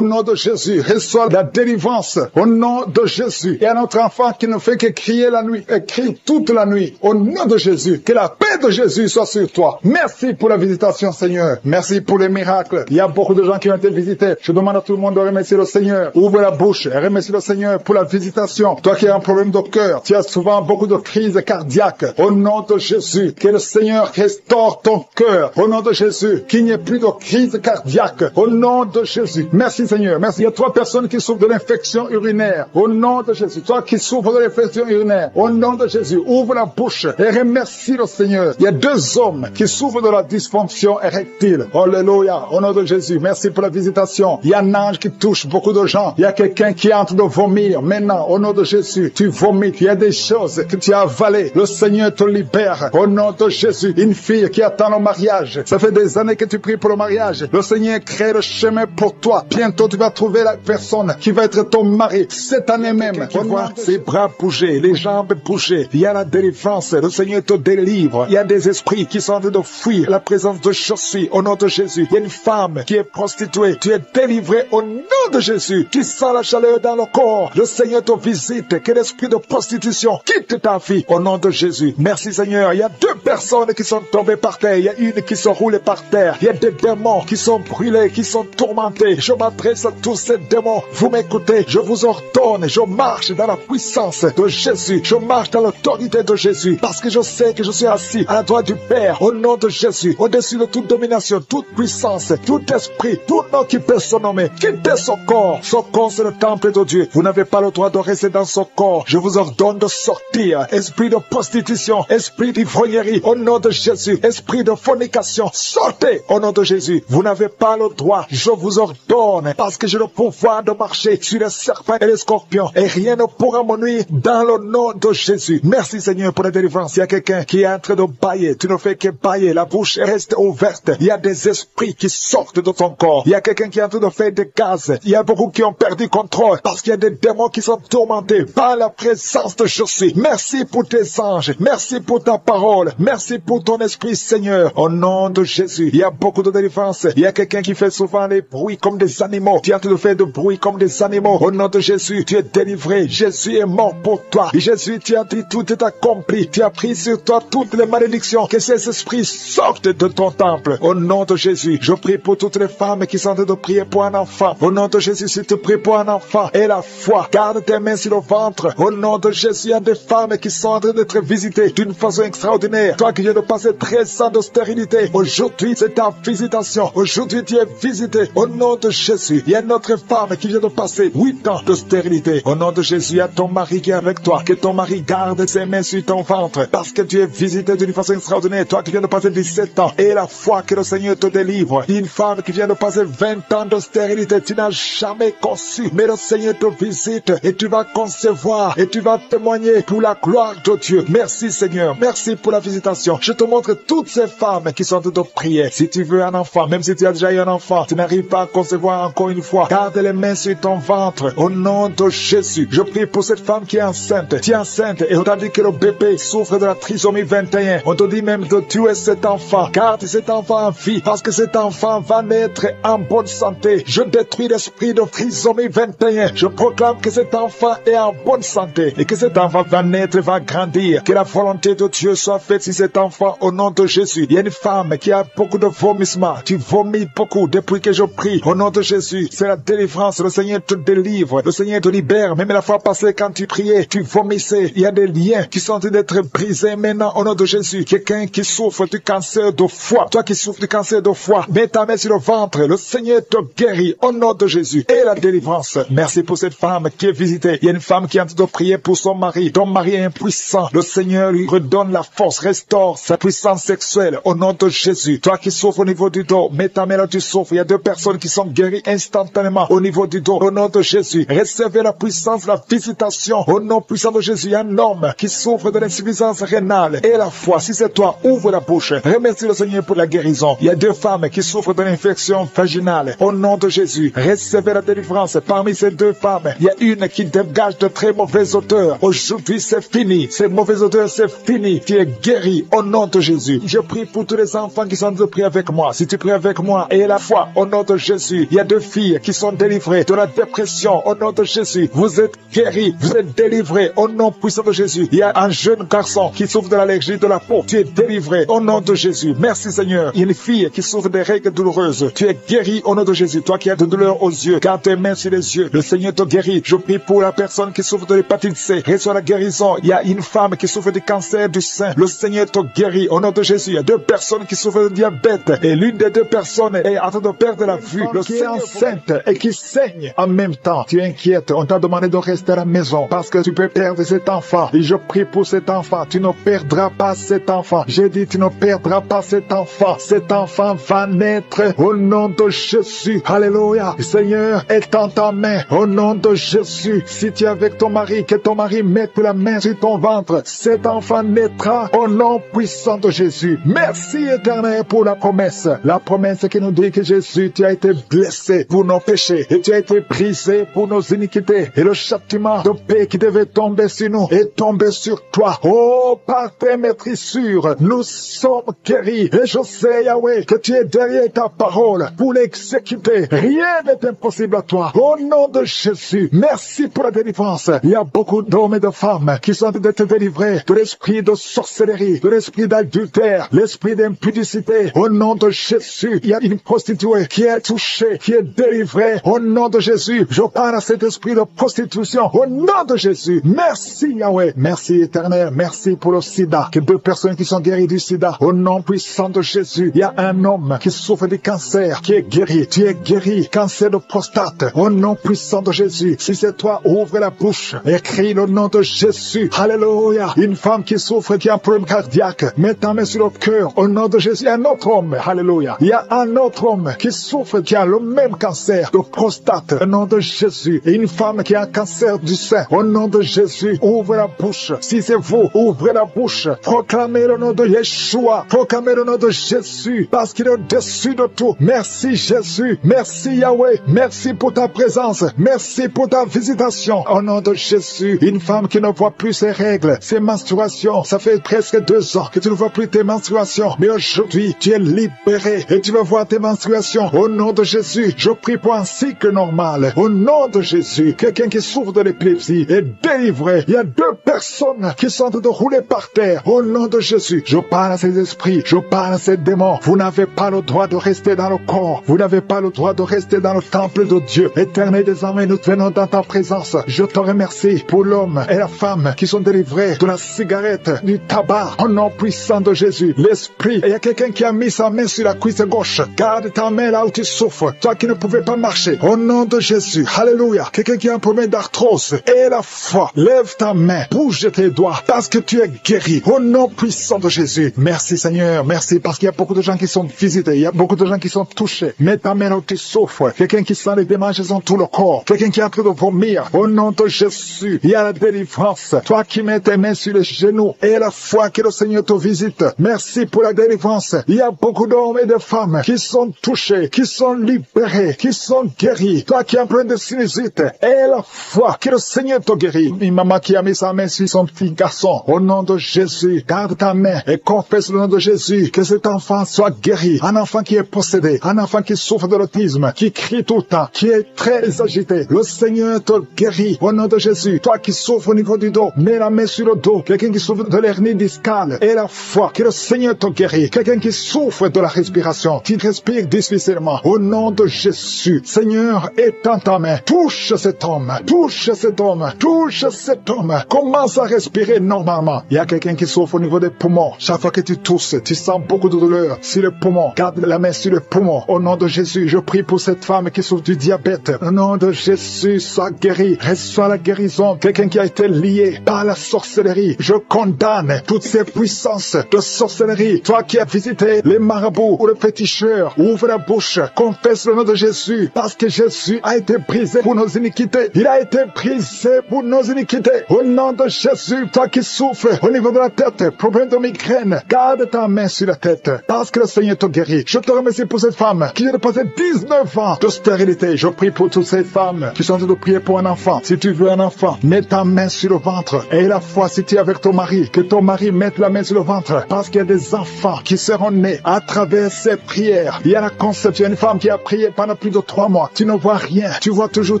nom de Jésus, reçois la délivrance. Au nom de Jésus. Il y a un autre enfant qui ne fait que crier la nuit. Et crie toute la nuit. Au nom de Jésus, que la paix de Jésus soit sur toi. Merci pour la visitation Seigneur. Merci pour les miracles. Il y a beaucoup de gens qui ont été visités. Je demande à tout le monde de remercier le Seigneur. Ouvre la bouche et remercie le Seigneur pour la visitation. Toi qui as un problème de cœur, tu as souvent beaucoup de crises cardiaques. Au nom de Jésus, que le Seigneur restaure ton cœur. Au nom de Jésus, qu'il n'y ait plus de crise cardiaque. Au nom de Jésus. Merci Seigneur. Merci. Il y a 3 personnes qui souffrent de l'infection urinaire. Au nom de Jésus. Toi qui souffres de l'infection urinaire. Au nom de Jésus. Ouvre la bouche et remercie le Seigneur. Il y a 2 hommes qui souffrent de la dysfonction érectile. Alléluia. Au nom de Jésus, merci pour la visitation. Il y a un ange qui touche beaucoup de gens. Il y a quelqu'un qui est en train de vomir. Maintenant, au nom de Jésus, tu vomis. Il y a des choses que tu as avalées. Le Seigneur te libère. Au nom de Jésus, une fille qui attend le mariage. Ça fait des années que tu pries pour le mariage. Le Seigneur crée le chemin pour toi. Bientôt, tu vas trouver la personne qui va être ton mari. Cette année même, tu vois ses bras bouger, les jambes bouger. Il y a la délivrance. Le Seigneur te délivre. Il y a des esprits qui sont en train de fuir la présence de Jésus. Au nom de Jésus, il y a une femme qui est prostituée. Tu es délivré au nom de Jésus. Tu sens la chaleur dans le corps. Le Seigneur te visite. Que l'esprit de prostitution quitte ta vie. Au nom de Jésus. Merci Seigneur. Il y a 2 personnes qui sont tombées par terre. Il y a une qui se roule par terre. Il y a des démons qui sont brûlés, qui sont tourmentés. Je m'adresse à tous ces démons. Vous m'écoutez. Je vous ordonne. Je marche dans la puissance de Jésus. Je marche dans l'autorité de Jésus. Parce que je sais que je suis assis à la droite du Père. Au nom de Jésus. Au-dessus de toute domination, toute puissance, tout esprit, tout nom qui peut se nommer. Quittez son corps. Son corps, c'est le temple de Dieu. Vous n'avez pas le droit de rester dans son corps. Je vous ordonne de sortir. Esprit de prostitution, esprit d'ivrognerie, au nom de Jésus. Esprit de fornication, sortez au nom de Jésus. Vous n'avez pas le droit. Je vous ordonne, parce que j'ai le pouvoir de marcher sur les serpents et les scorpions. Et rien ne pourra me nuire dans le nom de Jésus. Merci Seigneur pour la délivrance. Il y a quelqu'un qui est en train de bailler. Tu ne fais que bailler. La bouche reste ouverte. Il y a des esprits qui sortent de ton corps. Il y a quelqu'un qui est en train de faire des gaz. Il y a beaucoup qui ont perdu contrôle parce qu'il y a des démons qui sont tourmentés par la présence de Jésus. Merci pour tes anges. Merci pour ta parole. Merci pour ton esprit, Seigneur. Au nom de Jésus, il y a beaucoup de délivrance. Il y a quelqu'un qui fait souvent des bruits comme des animaux. Tu es en train de faire des bruits comme des animaux. Au nom de Jésus, tu es délivré. Jésus est mort pour toi. Jésus, tu as dit tout est accompli. Tu as pris sur toi toutes les malédictions. Que ces esprits sortent de ton temple. Au nom de Jésus, je prie pour toutes les femmes qui sont en train de prier pour un enfant. Au nom de Jésus, si tu pries pour un enfant et la foi, garde tes mains sur le ventre. Au nom de Jésus, il y a des femmes qui sont en train d'être visitées d'une façon extraordinaire. Toi qui viens de passer 13 ans de stérilité, aujourd'hui c'est ta visitation. Aujourd'hui tu es visité. Au nom de Jésus, il y a une autre femme qui vient de passer 8 ans de stérilité. Au nom de Jésus, il y a ton mari qui est avec toi. Que ton mari garde ses mains sur ton ventre parce que tu es visité d'une façon extraordinaire. Toi qui viens de passer 17 ans et la foi que le Seigneur te délivre. Une femme qui vient de passer 20 ans de stérilité, tu n'as jamais conçu, mais le Seigneur te visite et tu vas concevoir et tu vas témoigner pour la gloire de Dieu. Merci Seigneur, merci pour la visitation. Je te montre toutes ces femmes qui sont en train de prier. Si tu veux un enfant, même si tu as déjà eu un enfant, tu n'arrives pas à concevoir encore une fois, garde les mains sur ton ventre. Au nom de Jésus, je prie pour cette femme qui est enceinte. Tu es enceinte et on t'a dit que le bébé souffre de la trisomie 21. On te dit même de tuer cet enfant. Garde cet enfant en vie parce que cet enfant va naître en bonne santé. Je détruis l'esprit de trisomie 21. Je proclame que cet enfant est en bonne santé et que cet enfant va naître, va grandir. Que la volonté de Dieu soit faite sur cet enfant au nom de Jésus. Il y a une femme qui a beaucoup de vomissements. Tu vomis beaucoup depuis que je prie. Au nom de Jésus, c'est la délivrance. Le Seigneur te délivre. Le Seigneur te libère. Même la fois passée quand tu priais, tu vomissais. Il y a des liens qui sont en train d'être brisés maintenant au nom de Jésus. Quelqu'un qui souffre du cancer de foie. Toi qui souffres du cancer de foie, mets ta main sur le ventre. Le Seigneur te guérit au nom de Jésus. Et la délivrance. Merci pour cette femme qui est visitée. Il y a une femme qui est en train de prier pour son mari. Ton mari est impuissant. Le Seigneur lui redonne la force, restaure sa puissance sexuelle au nom de Jésus. Toi qui souffres au niveau du dos, mets ta main là, tu souffres. Il y a 2 personnes qui sont guéries instantanément au niveau du dos. Au nom de Jésus, recevez la puissance, la visitation. Au nom puissant de Jésus, il y a un homme qui souffre de l'insuffisance rénale. Et la foi, si c'est toi, ouvre la bouche. Remercie le Seigneur pour la guérison. Il y a 2 femmes qui souffrent de l'infection vaginale. Au nom de Jésus, recevez la délivrance. Parmi ces 2 femmes, il y a une qui dégage de très mauvaises odeurs. Aujourd'hui, c'est fini. Ces mauvaises odeurs, c'est fini. Tu es guéri au nom de Jésus. Je prie pour tous les enfants qui sont de prier avec moi. Si tu pries avec moi et la foi, au nom de Jésus, il y a 2 filles qui sont délivrées de la dépression. Au nom de Jésus, vous êtes guéris, vous êtes délivrés au nom puissant de Jésus. Il y a un jeune garçon qui souffre de l'allergie de la peau. Tu es délivré au nom de Jésus. Merci Seigneur. Il y a une fille qui souffre des règles douloureuses. Tu es guéri au nom de Jésus. Toi qui as de douleur aux yeux, garde tes mains sur les yeux. Le Seigneur te guérit. Je prie pour la personne qui souffre de l'hépatite C. Reçois la guérison. Il y a une femme qui souffre du cancer du sein. Le Seigneur te guérit au nom de Jésus. Il y a 2 personnes qui souffrent de diabète et l'une des 2 personnes est en train de perdre la vue. Le Seigneur est enceinte et qui saigne en même temps. Tu es inquiète. On t'a demandé de rester à la maison parce que tu peux perdre cet enfant. Et je prie pour cet enfant. Tu ne perdras pas cet enfant. J'ai dit, tu ne perdras pas cet enfant. Cet enfant va naître au nom de Jésus. Alléluia. Seigneur, étends ta main au nom de Jésus. Si tu es avec ton mari, que ton mari mette la main sur ton ventre. Cet enfant naîtra au nom puissant de Jésus. Merci Éternel pour la promesse. La promesse qui nous dit que Jésus, tu as été blessé pour nos péchés et tu as été brisé pour nos iniquités. Et le châtiment de paix qui devait tomber sur nous est tombé sur toi. Oh, par tes maîtrissures, nous sommes guéris. Et je sais, Yahweh, que tu es derrière ta parole pour l'exécuter. Rien n'est impossible à toi. Au nom de Jésus, merci pour la délivrance. Il y a beaucoup d'hommes et de femmes qui sont en train d'être délivrés de l'esprit de sorcellerie, de l'esprit d'adultère, l'esprit d'impudicité. Au nom de Jésus, il y a une prostituée qui est touchée, qui est délivrée. Au nom de Jésus, je parle à cet esprit de prostitution. Au nom de Jésus, merci Yahweh. Merci Éternel, merci pour le sida. Que 2 personnes qui sont guéries du sida. Au nom puissant de Jésus, il y a un homme qui souffre du cancer, qui est guéri. Tu es guéri, cancer de prostate. Au nom puissant de Jésus, si c'est toi, ouvre la bouche et crie le nom de Jésus. Alléluia. Une femme qui souffre, qui a un problème cardiaque, mets ta main sur le cœur. Au nom de Jésus, il y a un autre homme. Alléluia. Il y a un autre homme qui souffre, qui a le même cancer de prostate. Au nom de Jésus. Et une femme qui a un cancer du sein. Au nom de Jésus, ouvre la bouche. Si c'est vous, ouvrez la bouche. Proclamez le nom de Yeshua. Proclamez le nom de Jésus. Parce qu'il est au-dessus de tout. Merci Jésus. Merci Yahweh. Merci pour ta présence. Merci pour ta visitation. Au nom de Jésus. Une femme qui ne voit plus ses règles, ses menstruations. Ça fait presque 2 ans que tu ne vois plus tes menstruations. Mais aujourd'hui, tu es libéré et tu vas voir tes menstruations. Au nom de Jésus, je prie pour un cycle normal. Au nom de Jésus, quelqu'un qui souffre de l'épilepsie est délivré. Il y a 2 personnes qui sont en train de rouler par terre. Au nom de Jésus, je parle à ces esprits, je parle à ces démons. Vous n'avez pas le droit de rester dans le corps. Vous n'avez pas le droit de rester dans le temple de Dieu. Éternel, désormais, nous venons dans ta présence. Je te remercie pour l'homme et la femme qui sont délivrés de la cigarette, du tabac. Au nom puissant de Jésus, l'esprit. Et il y a quelqu'un qui a mis sa main sur la cuisse gauche. Garde ta main là où tu souffres. Toi qui ne pouvais pas marcher. Au nom de Jésus. Alléluia. Quelqu'un qui a un problème d'arthrose. Et la foi. Lève ta main. Bouge tes doigts. Parce que tu es guéri. Au nom puissant de Jésus. Merci Seigneur. Merci parce qu'il y a beaucoup de gens qui sont visités. Il y a beaucoup de gens qui sont touchés. Mets ta main là où tu souffres. Quelqu'un qui sent les démangeaisons tout le corps. Quelqu'un qui est en train de vomir. Au nom de Jésus. Il y a la délivrance. Toi qui mets tes mains sur les genoux. Et la foi que le Seigneur te visite. Merci pour la délivrance. Il y a beaucoup d'hommes et de femmes qui sont touchés, qui sont libérés, qui sont guéris. Toi qui as un problème de sinusite, et la foi que le Seigneur te guérit. Une maman qui a mis sa main sur son petit garçon. Au nom de Jésus, garde ta main et confesse le nom de Jésus. Que cet enfant soit guéri. Un enfant qui est possédé, un enfant qui souffre de l'autisme, qui crie tout le temps, qui est très agité. Le Seigneur te guérit. Au nom de Jésus, toi qui souffres au niveau du dos, mets la main sur le dos. Quelqu'un qui souffre de l'hernie discale, et la foi que le Seigneur te guérit. Quelqu'un qui souffre de la respiration, qui respire difficilement. Au nom de Jésus, Seigneur, étends ta main. Touche cet homme. Touche cet homme. Touche cet homme. Commence à respirer normalement. Il y a quelqu'un qui souffre au niveau des poumons. Chaque fois que tu tousses, tu sens beaucoup de douleur sur le poumon. Garde la main sur le poumon. Au nom de Jésus, je prie pour cette femme qui souffre du diabète. Au nom de Jésus, sois guéri. Reçois la guérison. Quelqu'un qui a été lié par la sorcellerie. Je condamne toutes ces puissances de sorcellerie. Toi qui as visité les marabouts ou les féticheurs, ouvre la bouche, confesse le nom de Jésus, parce que Jésus a été brisé pour nos iniquités. Il a été brisé pour nos iniquités. Au nom de Jésus, toi qui souffres au niveau de la tête, problème de migraine, garde ta main sur la tête, parce que le Seigneur te guérit. Je te remercie pour cette femme qui vient de passer 19 ans de stérilité. Je prie pour toutes ces femmes qui sont en train de prier pour un enfant. Si tu veux un enfant, mets ta main sur le ventre. Et la foi, si tu es avec ton mari, que ton mari mette la main sur le ventre, parce qu'il y a des enfants qui seront nés à travers ces prières. Il y a la conception, une femme qui a prié pendant plus de 3 mois. Tu ne vois rien, tu vois toujours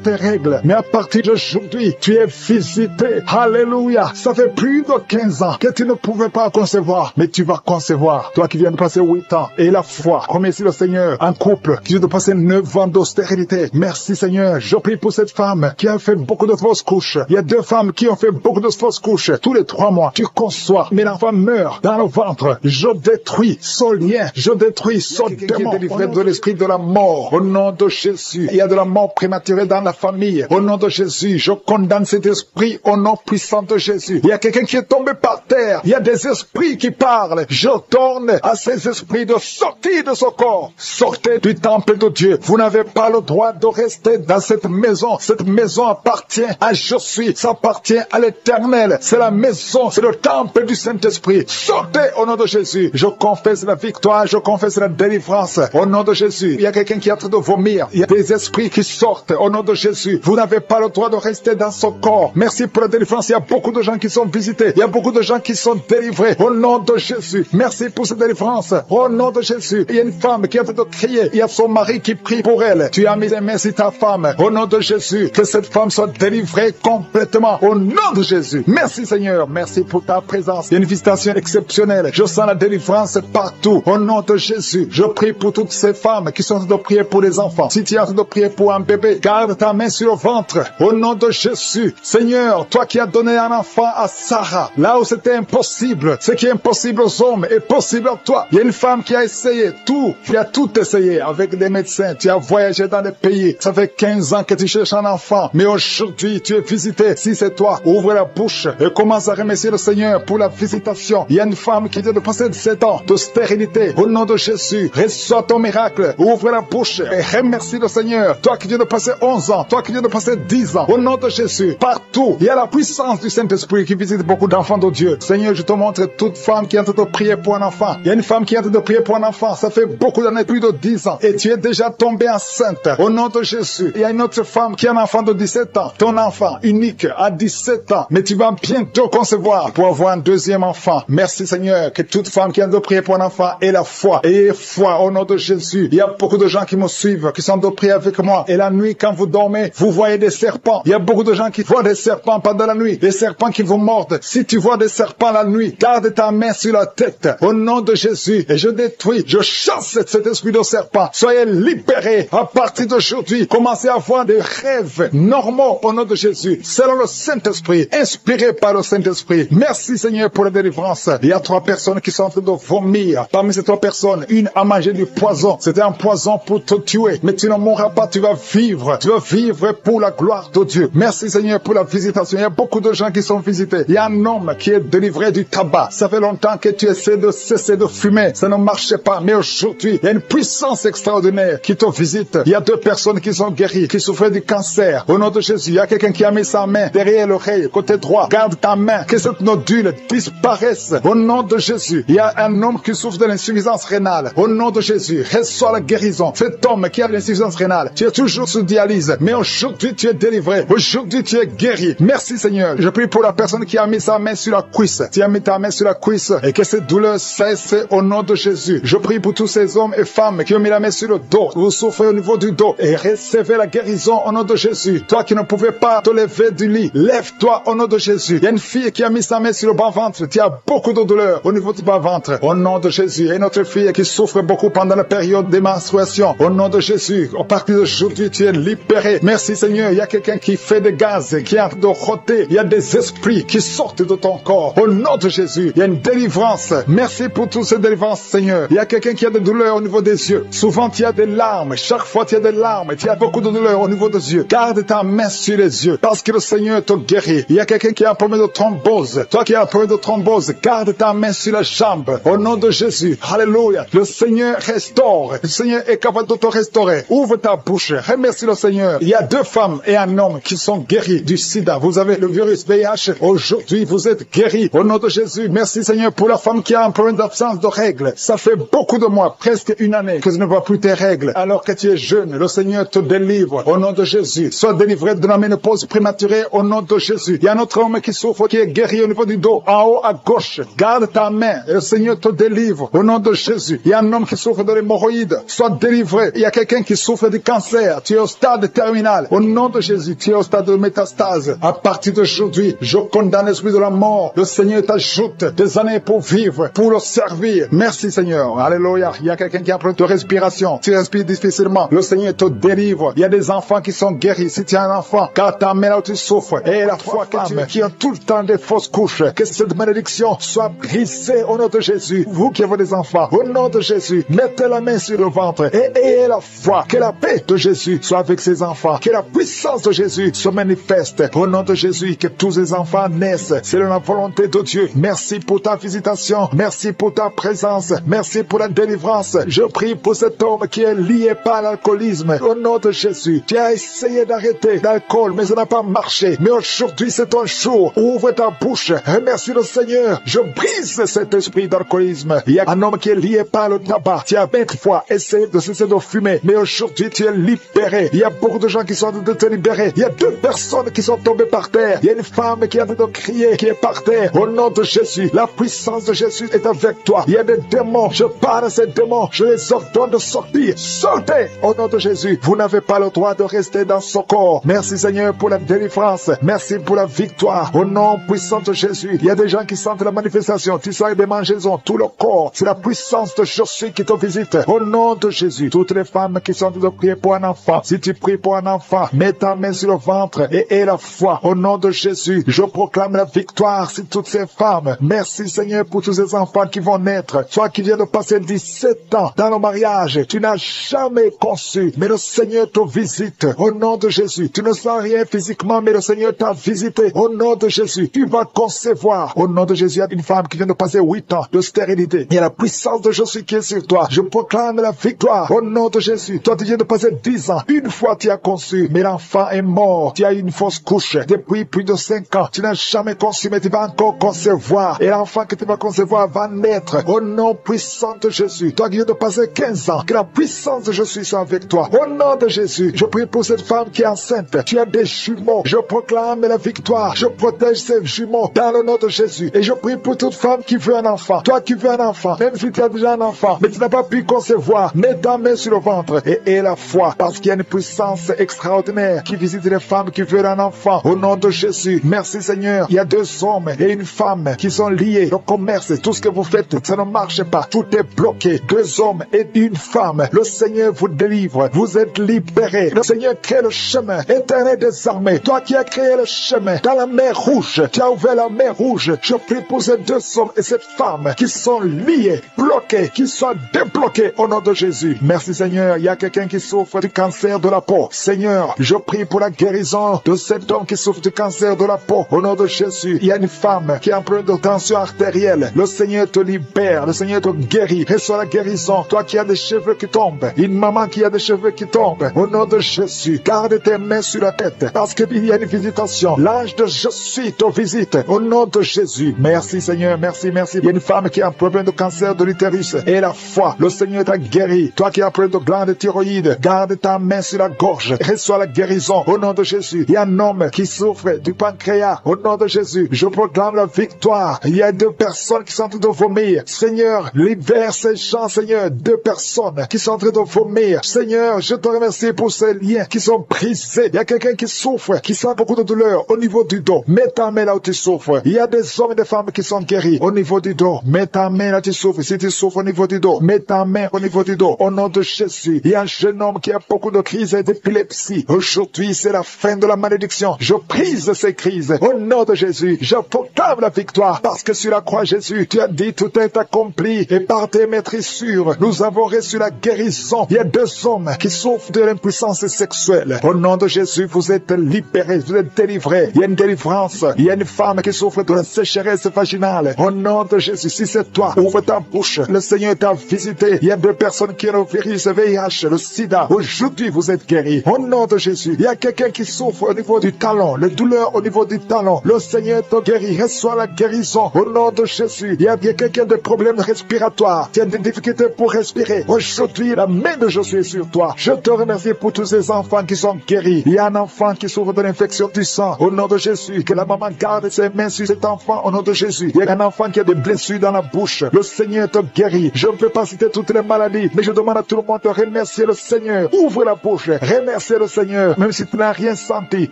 tes règles. Mais à partir d'aujourd'hui, tu es visité. Alléluia. Ça fait plus de 15 ans que tu ne pouvais pas concevoir, mais tu vas concevoir. Toi qui viens de passer 8 ans, et la foi, remercie le Seigneur. Un couple qui vient de passer 9 ans d'austérité. Merci Seigneur. Je prie pour cette femme qui a fait beaucoup de fausses couches. Il y a 2 femmes qui ont fait beaucoup de fausses couches. Tous les 3 mois, tu conçois, mais l'enfant meurt dans le ventre. Je détruis son lien. Je détruis son démon. Délivré de l'esprit de la mort. Au nom de Jésus. Il y a de la mort prématurée dans la famille. Au nom de Jésus, je condamne cet esprit au nom puissant de Jésus. Il y a quelqu'un qui est tombé par terre. Il y a des esprits esprit qui parle, j'ordonne à ces esprits de sortir de ce corps. Sortez du temple de Dieu. Vous n'avez pas le droit de rester dans cette maison. Cette maison appartient à Je suis. Ça appartient à l'Éternel. C'est la maison, c'est le temple du Saint-Esprit. Sortez au nom de Jésus. Je confesse la victoire, je confesse la délivrance. Au nom de Jésus. Il y a quelqu'un qui est en train de vomir. Il y a des esprits qui sortent au nom de Jésus. Vous n'avez pas le droit de rester dans ce corps. Merci pour la délivrance. Il y a beaucoup de gens qui sont visités. Il y a beaucoup de gens qui sont délivrés au nom de Jésus. Merci pour cette délivrance. Au nom de Jésus. Il y a une femme qui est en train de crier. Il y a son mari qui prie pour elle. Tu as mis les mains sur ta femme. Au nom de Jésus. Que cette femme soit délivrée complètement. Au nom de Jésus. Merci Seigneur. Merci pour ta présence. Il y a une visitation exceptionnelle. Je sens la délivrance partout. Au nom de Jésus. Je prie pour toutes ces femmes qui sont en train de prier pour les enfants. Si tu es en train de prier pour un bébé, garde ta main sur le ventre. Au nom de Jésus. Seigneur, toi qui as donné un enfant à Sarah, là où c'était impossible, ce qui est impossible aux hommes est possible à toi. Il y a une femme qui a essayé tout. Tu as tout essayé avec des médecins. Tu as voyagé dans des pays. Ça fait 15 ans que tu cherches un enfant. Mais aujourd'hui, tu es visité. Si c'est toi, ouvre la bouche et commence à remercier le Seigneur pour la visitation. Il y a une femme qui vient de passer 7 ans de stérilité. Au nom de Jésus, reçois ton miracle. Ouvre la bouche et remercie le Seigneur. Toi qui viens de passer 11 ans, toi qui viens de passer 10 ans. Au nom de Jésus, partout, il y a la puissance du Saint-Esprit qui visite beaucoup d'enfants de Dieu. Seigneur, je te montre toute femme qui est en train de prier pour un enfant. Il y a une femme qui est en train de prier pour un enfant. Ça fait beaucoup d'années, plus de 10 ans. Et tu es déjà tombée enceinte. Au nom de Jésus. Il y a une autre femme qui a un enfant de 17 ans. Ton enfant unique à 17 ans. Mais tu vas bientôt concevoir pour avoir un deuxième enfant. Merci Seigneur. Que toute femme qui est en train de prier pour un enfant ait la foi. Ayez foi au nom de Jésus. Il y a beaucoup de gens qui me suivent, qui sont en train de prier avec moi. Et la nuit, quand vous dormez, vous voyez des serpents. Il y a beaucoup de gens qui voient des serpents pendant la nuit. Des serpents qui vous mordent. Si tu vois des serpents la nuit, garde ta main sur la tête. Au nom de Jésus. Et je détruis, je chasse cet esprit de serpent. Soyez libérés à partir d'aujourd'hui. Commencez à avoir des rêves normaux au nom de Jésus. Selon le Saint-Esprit. Inspiré par le Saint-Esprit. Merci Seigneur pour la délivrance. Il y a 3 personnes qui sont en train de vomir. Parmi ces 3 personnes, une a mangé du poison. C'était un poison pour te tuer. Mais tu ne mourras pas, tu vas vivre. Tu vas vivre pour la gloire de Dieu. Merci Seigneur pour la visitation. Il y a beaucoup de gens qui sont visités. Il y a un homme qui est délivré du tabac. Ça fait longtemps que tu essaies de cesser de fumer. Ça ne marchait pas. Mais aujourd'hui, il y a une puissance extraordinaire qui te visite. Il y a 2 personnes qui sont guéries, qui souffraient du cancer. Au nom de Jésus, il y a quelqu'un qui a mis sa main derrière l'oreille, côté droit. Garde ta main. Que cette nodule disparaisse. Au nom de Jésus. Il y a un homme qui souffre de l'insuffisance rénale. Au nom de Jésus, reçois la guérison. Cet homme qui a l'insuffisance rénale, tu es toujours sous dialyse. Mais aujourd'hui, tu es délivré. Aujourd'hui, tu es guéri. Merci Seigneur. Je prie pour la personne qui a mis sa main sur la cuisse. Tu as mis ta main sur la cuisse et que cette douleur cesse au nom de Jésus. Je prie pour tous ces hommes et femmes qui ont mis la main sur le dos. Vous souffrez au niveau du dos et recevez la guérison au nom de Jésus. Toi qui ne pouvais pas te lever du lit, lève-toi au nom de Jésus. Il y a une fille qui a mis sa main sur le bas-ventre. Tu as beaucoup de douleur au niveau du bas-ventre. Au nom de Jésus. Il y a une autre fille qui souffre beaucoup pendant la période des menstruations. Au nom de Jésus. À partir d'aujourd'hui, tu es libéré. Merci Seigneur. Il y a quelqu'un qui fait des gaz, qui est en train de rôter. Il y a des esprits qui sortent de ton corps. Au nom de Jésus. Il y a une délivrance. Merci pour toutes ces délivrances, Seigneur. Il y a quelqu'un qui a des douleurs au niveau des yeux. Souvent, tu as des larmes. Chaque fois, tu as des larmes. Tu as beaucoup de douleurs au niveau des yeux. Garde ta main sur les yeux parce que le Seigneur te guérit. Il y a quelqu'un qui a un problème de thrombose. Toi qui as un problème de thrombose, garde ta main sur la jambe. Au nom de Jésus. Alléluia. Le Seigneur restaure. Le Seigneur est capable de te restaurer. Ouvre ta bouche. Remercie le Seigneur. Il y a 2 femmes et un homme qui sont guéris du sida. Vous avez le virus VIH. Aujourd'hui, vous êtes guéris. Au nom de Jésus. Merci Seigneur pour la femme qui a un problème d'absence de règles. Ça fait beaucoup de mois, presque une année, que tu ne vois plus tes règles. Alors que tu es jeune, le Seigneur te délivre. Au nom de Jésus. Sois délivré de la ménopause prématurée. Au nom de Jésus. Il y a un autre homme qui souffre, qui est guéri au niveau du dos. En haut à gauche. Garde ta main. Et le Seigneur te délivre. Au nom de Jésus. Il y a un homme qui souffre de l'hémorroïde. Sois délivré. Il y a quelqu'un qui souffre du cancer. Tu es au stade terminal. Au nom de Jésus. Tu es au stade de métastase. À partir d'aujourd'hui, je condamne l'esprit de la mort. Le Seigneur t'ajoute des années pour vivre, pour le servir. Merci Seigneur. Alléluia. Il y a quelqu'un qui a un problème de respiration. Tu respires difficilement. Le Seigneur te délivre. Il y a des enfants qui sont guéris. Si tu as un enfant, car ta main là où tu souffres, et la foi que tu qui a tout le temps des fausses couches, que cette malédiction soit brisée au nom de Jésus. Vous qui avez des enfants, au nom de Jésus, mettez la main sur le ventre et ayez la foi. Que la paix de Jésus soit avec ses enfants. Que la puissance de Jésus se manifeste. Au nom de Jésus, que tous les enfants naissent. C'est la volonté de Dieu. Merci Merci pour ta visitation. Merci pour ta présence. Merci pour la délivrance. Je prie pour cet homme qui est lié par l'alcoolisme. Au nom de Jésus, tu as essayé d'arrêter l'alcool, mais ça n'a pas marché. Mais aujourd'hui, c'est ton jour. Ouvre ta bouche. Remercie le Seigneur. Je brise cet esprit d'alcoolisme. Il y a un homme qui est lié par le tabac. Tu as 20 fois essayé de cesser de fumer, mais aujourd'hui, tu es libéré. Il y a beaucoup de gens qui sont en train de te libérer. Il y a 2 personnes qui sont tombées par terre. Il y a une femme qui est en train de crier, qui est par terre. Au nom de Jésus, la puissance de Jésus est avec toi. Il y a des démons. Je parle à ces démons. Je les ordonne de sortir. Sortez au nom de Jésus. Vous n'avez pas le droit de rester dans ce corps. Merci Seigneur pour la délivrance. Merci pour la victoire. Au nom puissant de Jésus. Il y a des gens qui sentent la manifestation. Tu sens des mangeaisons, tout le corps. C'est la puissance de Jésus qui te visite. Au nom de Jésus. Toutes les femmes qui sont en train de prier pour un enfant. Si tu pries pour un enfant, mets ta main sur le ventre et aie la foi. Au nom de Jésus, je proclame la victoire sur toutes ces femmes. Merci Seigneur pour tous ces enfants qui vont naître. Toi qui viens de passer 17 ans dans le mariage, tu n'as jamais conçu, mais le Seigneur te visite. Au nom de Jésus, tu ne sens rien physiquement, mais le Seigneur t'a visité. Au nom de Jésus, tu vas concevoir. Au nom de Jésus, il y a une femme qui vient de passer 8 ans de stérilité. Il y a la puissance de Jésus qui est sur toi. Je proclame la victoire. Au nom de Jésus, toi tu viens de passer 10 ans. Une fois tu as conçu, mais l'enfant est mort. Tu as eu une fausse couche. Depuis plus de 5 ans, tu n'as jamais conçu, mais tu vas encore concevoir. Et l'enfant que tu vas concevoir va naître. Au nom puissant de Jésus, toi qui viens de passer 15 ans, que la puissance de Jésus soit avec toi. Au nom de Jésus, je prie pour cette femme qui est enceinte. Tu as des jumeaux. Je proclame la victoire. Je protège ces jumeaux dans le nom de Jésus. Et je prie pour toute femme qui veut un enfant. Toi qui veux un enfant, même si tu as déjà un enfant, mais tu n'as pas pu concevoir, mets ta main sur le ventre et aie la foi, parce qu'il y a une puissance extraordinaire qui visite les femmes qui veulent un enfant. Au nom de Jésus, merci Seigneur. Il y a 2 hommes et une femme qui sont liés. Le commerce, tout ce que vous faites, ça ne marche pas. Tout est bloqué. 2 hommes et une femme. Le Seigneur vous délivre. Vous êtes libérés. Le Seigneur crée le chemin. Éternel des armées, toi qui as créé le chemin dans la mer Rouge, tu as ouvert la mer Rouge. Je prie pour ces 2 hommes et cette femme qui sont liés, bloqués, qui soient débloqués au nom de Jésus. Merci Seigneur. Il y a quelqu'un qui souffre du cancer de la peau. Seigneur, je prie pour la guérison de cet homme qui souffre du cancer de la peau. Au nom de Jésus, il y a une femme qui a un problème de tension artérielle. Le Seigneur te libère. Le Seigneur te guérit. Reçois la guérison. Toi qui as des cheveux qui tombent. Une maman qui a des cheveux qui tombent. Au nom de Jésus, garde tes mains sur la tête. Parce qu'il y a une visitation. L'ange de Jésus te visite. Au nom de Jésus. Merci Seigneur. Merci, merci. Il y a une femme qui a un problème de cancer de l'utérus. Et la foi. Le Seigneur t'a guéri. Toi qui as un problème de glande thyroïde. Garde ta main sur la gorge. Reçois la guérison. Au nom de Jésus. Il y a un homme qui souffre du pancréas. Au nom de Jésus. Je proclame la victoire. Il y a 2 personnes qui sont en train de vomir. Seigneur, libère ces gens, Seigneur. 2 personnes qui sont en train de vomir. Seigneur, je te remercie pour ces liens qui sont brisés. Il y a quelqu'un qui souffre, qui sent beaucoup de douleur au niveau du dos. Mets ta main là où tu souffres. Il y a des hommes et des femmes qui sont guéris au niveau du dos. Mets ta main là où tu souffres. Si tu souffres au niveau du dos, mets ta main au niveau du dos. Au nom de Jésus, il y a un jeune homme qui a beaucoup de crises d'épilepsie. Aujourd'hui, c'est la fin de la malédiction. Je brise ces crises. Au nom de Jésus, je proclame la victoire. Parce que sur la croix, Jésus, tu as dit tout est accompli. Et par tes maîtrissures, nous avons reçu la guérison. Il y a 2 hommes qui souffrent de l'impuissance sexuelle. Au nom de Jésus, vous êtes libérés, vous êtes délivrés. Il y a une délivrance. Il y a une femme qui souffre de la sécheresse vaginale. Au nom de Jésus, si c'est toi, ouvre ta bouche. Le Seigneur t'a visité. Il y a 2 personnes qui ont le virus VIH, le sida. Aujourd'hui, vous êtes guéris. Au nom de Jésus, il y a quelqu'un qui souffre au niveau du talon, les douleurs au niveau du talon. Le Seigneur te guérit. Reçois la guérison. Au nom de Jésus, il y a quelqu'un qui a des problèmes respiratoires. Tu as des difficultés pour respirer. Aujourd'hui, la main de Jésus est sur toi. Je te remercie pour tous ces enfants qui sont guéris. Il y a un enfant qui souffre de l'infection du sang. Au nom de Jésus, que la maman garde ses mains sur cet enfant. Au nom de Jésus, il y a un enfant qui a des blessures dans la bouche. Le Seigneur te guérit. Je ne peux pas citer toutes les maladies, mais je demande à tout le monde de remercier le Seigneur. Ouvre la bouche. Remercier le Seigneur. Même si tu n'as rien senti,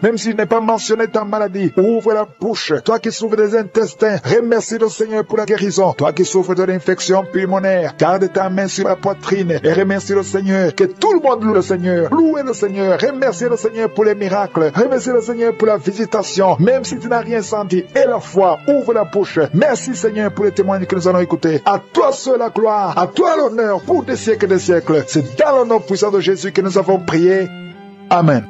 même si tu n'as pas mentionné ta maladie, ouvre la bouche. Toi qui souffres des intestins, remercie le Seigneur pour la guérison. Toi qui souffres de l'infection pulmonaire, garde ta main sur la poitrine et remercie le Seigneur. Que tout le monde loue le Seigneur. Louez le Seigneur. Remerciez le Seigneur pour les miracles. Remerciez le Seigneur pour la visitation. Même si tu n'as rien senti, et la foi, ouvre la bouche. Merci Seigneur pour les témoignages que nous allons écouter. À toi seul la gloire, à toi l'honneur pour des siècles et des siècles. C'est dans le nom puissant de Jésus que nous avons prié. Amen.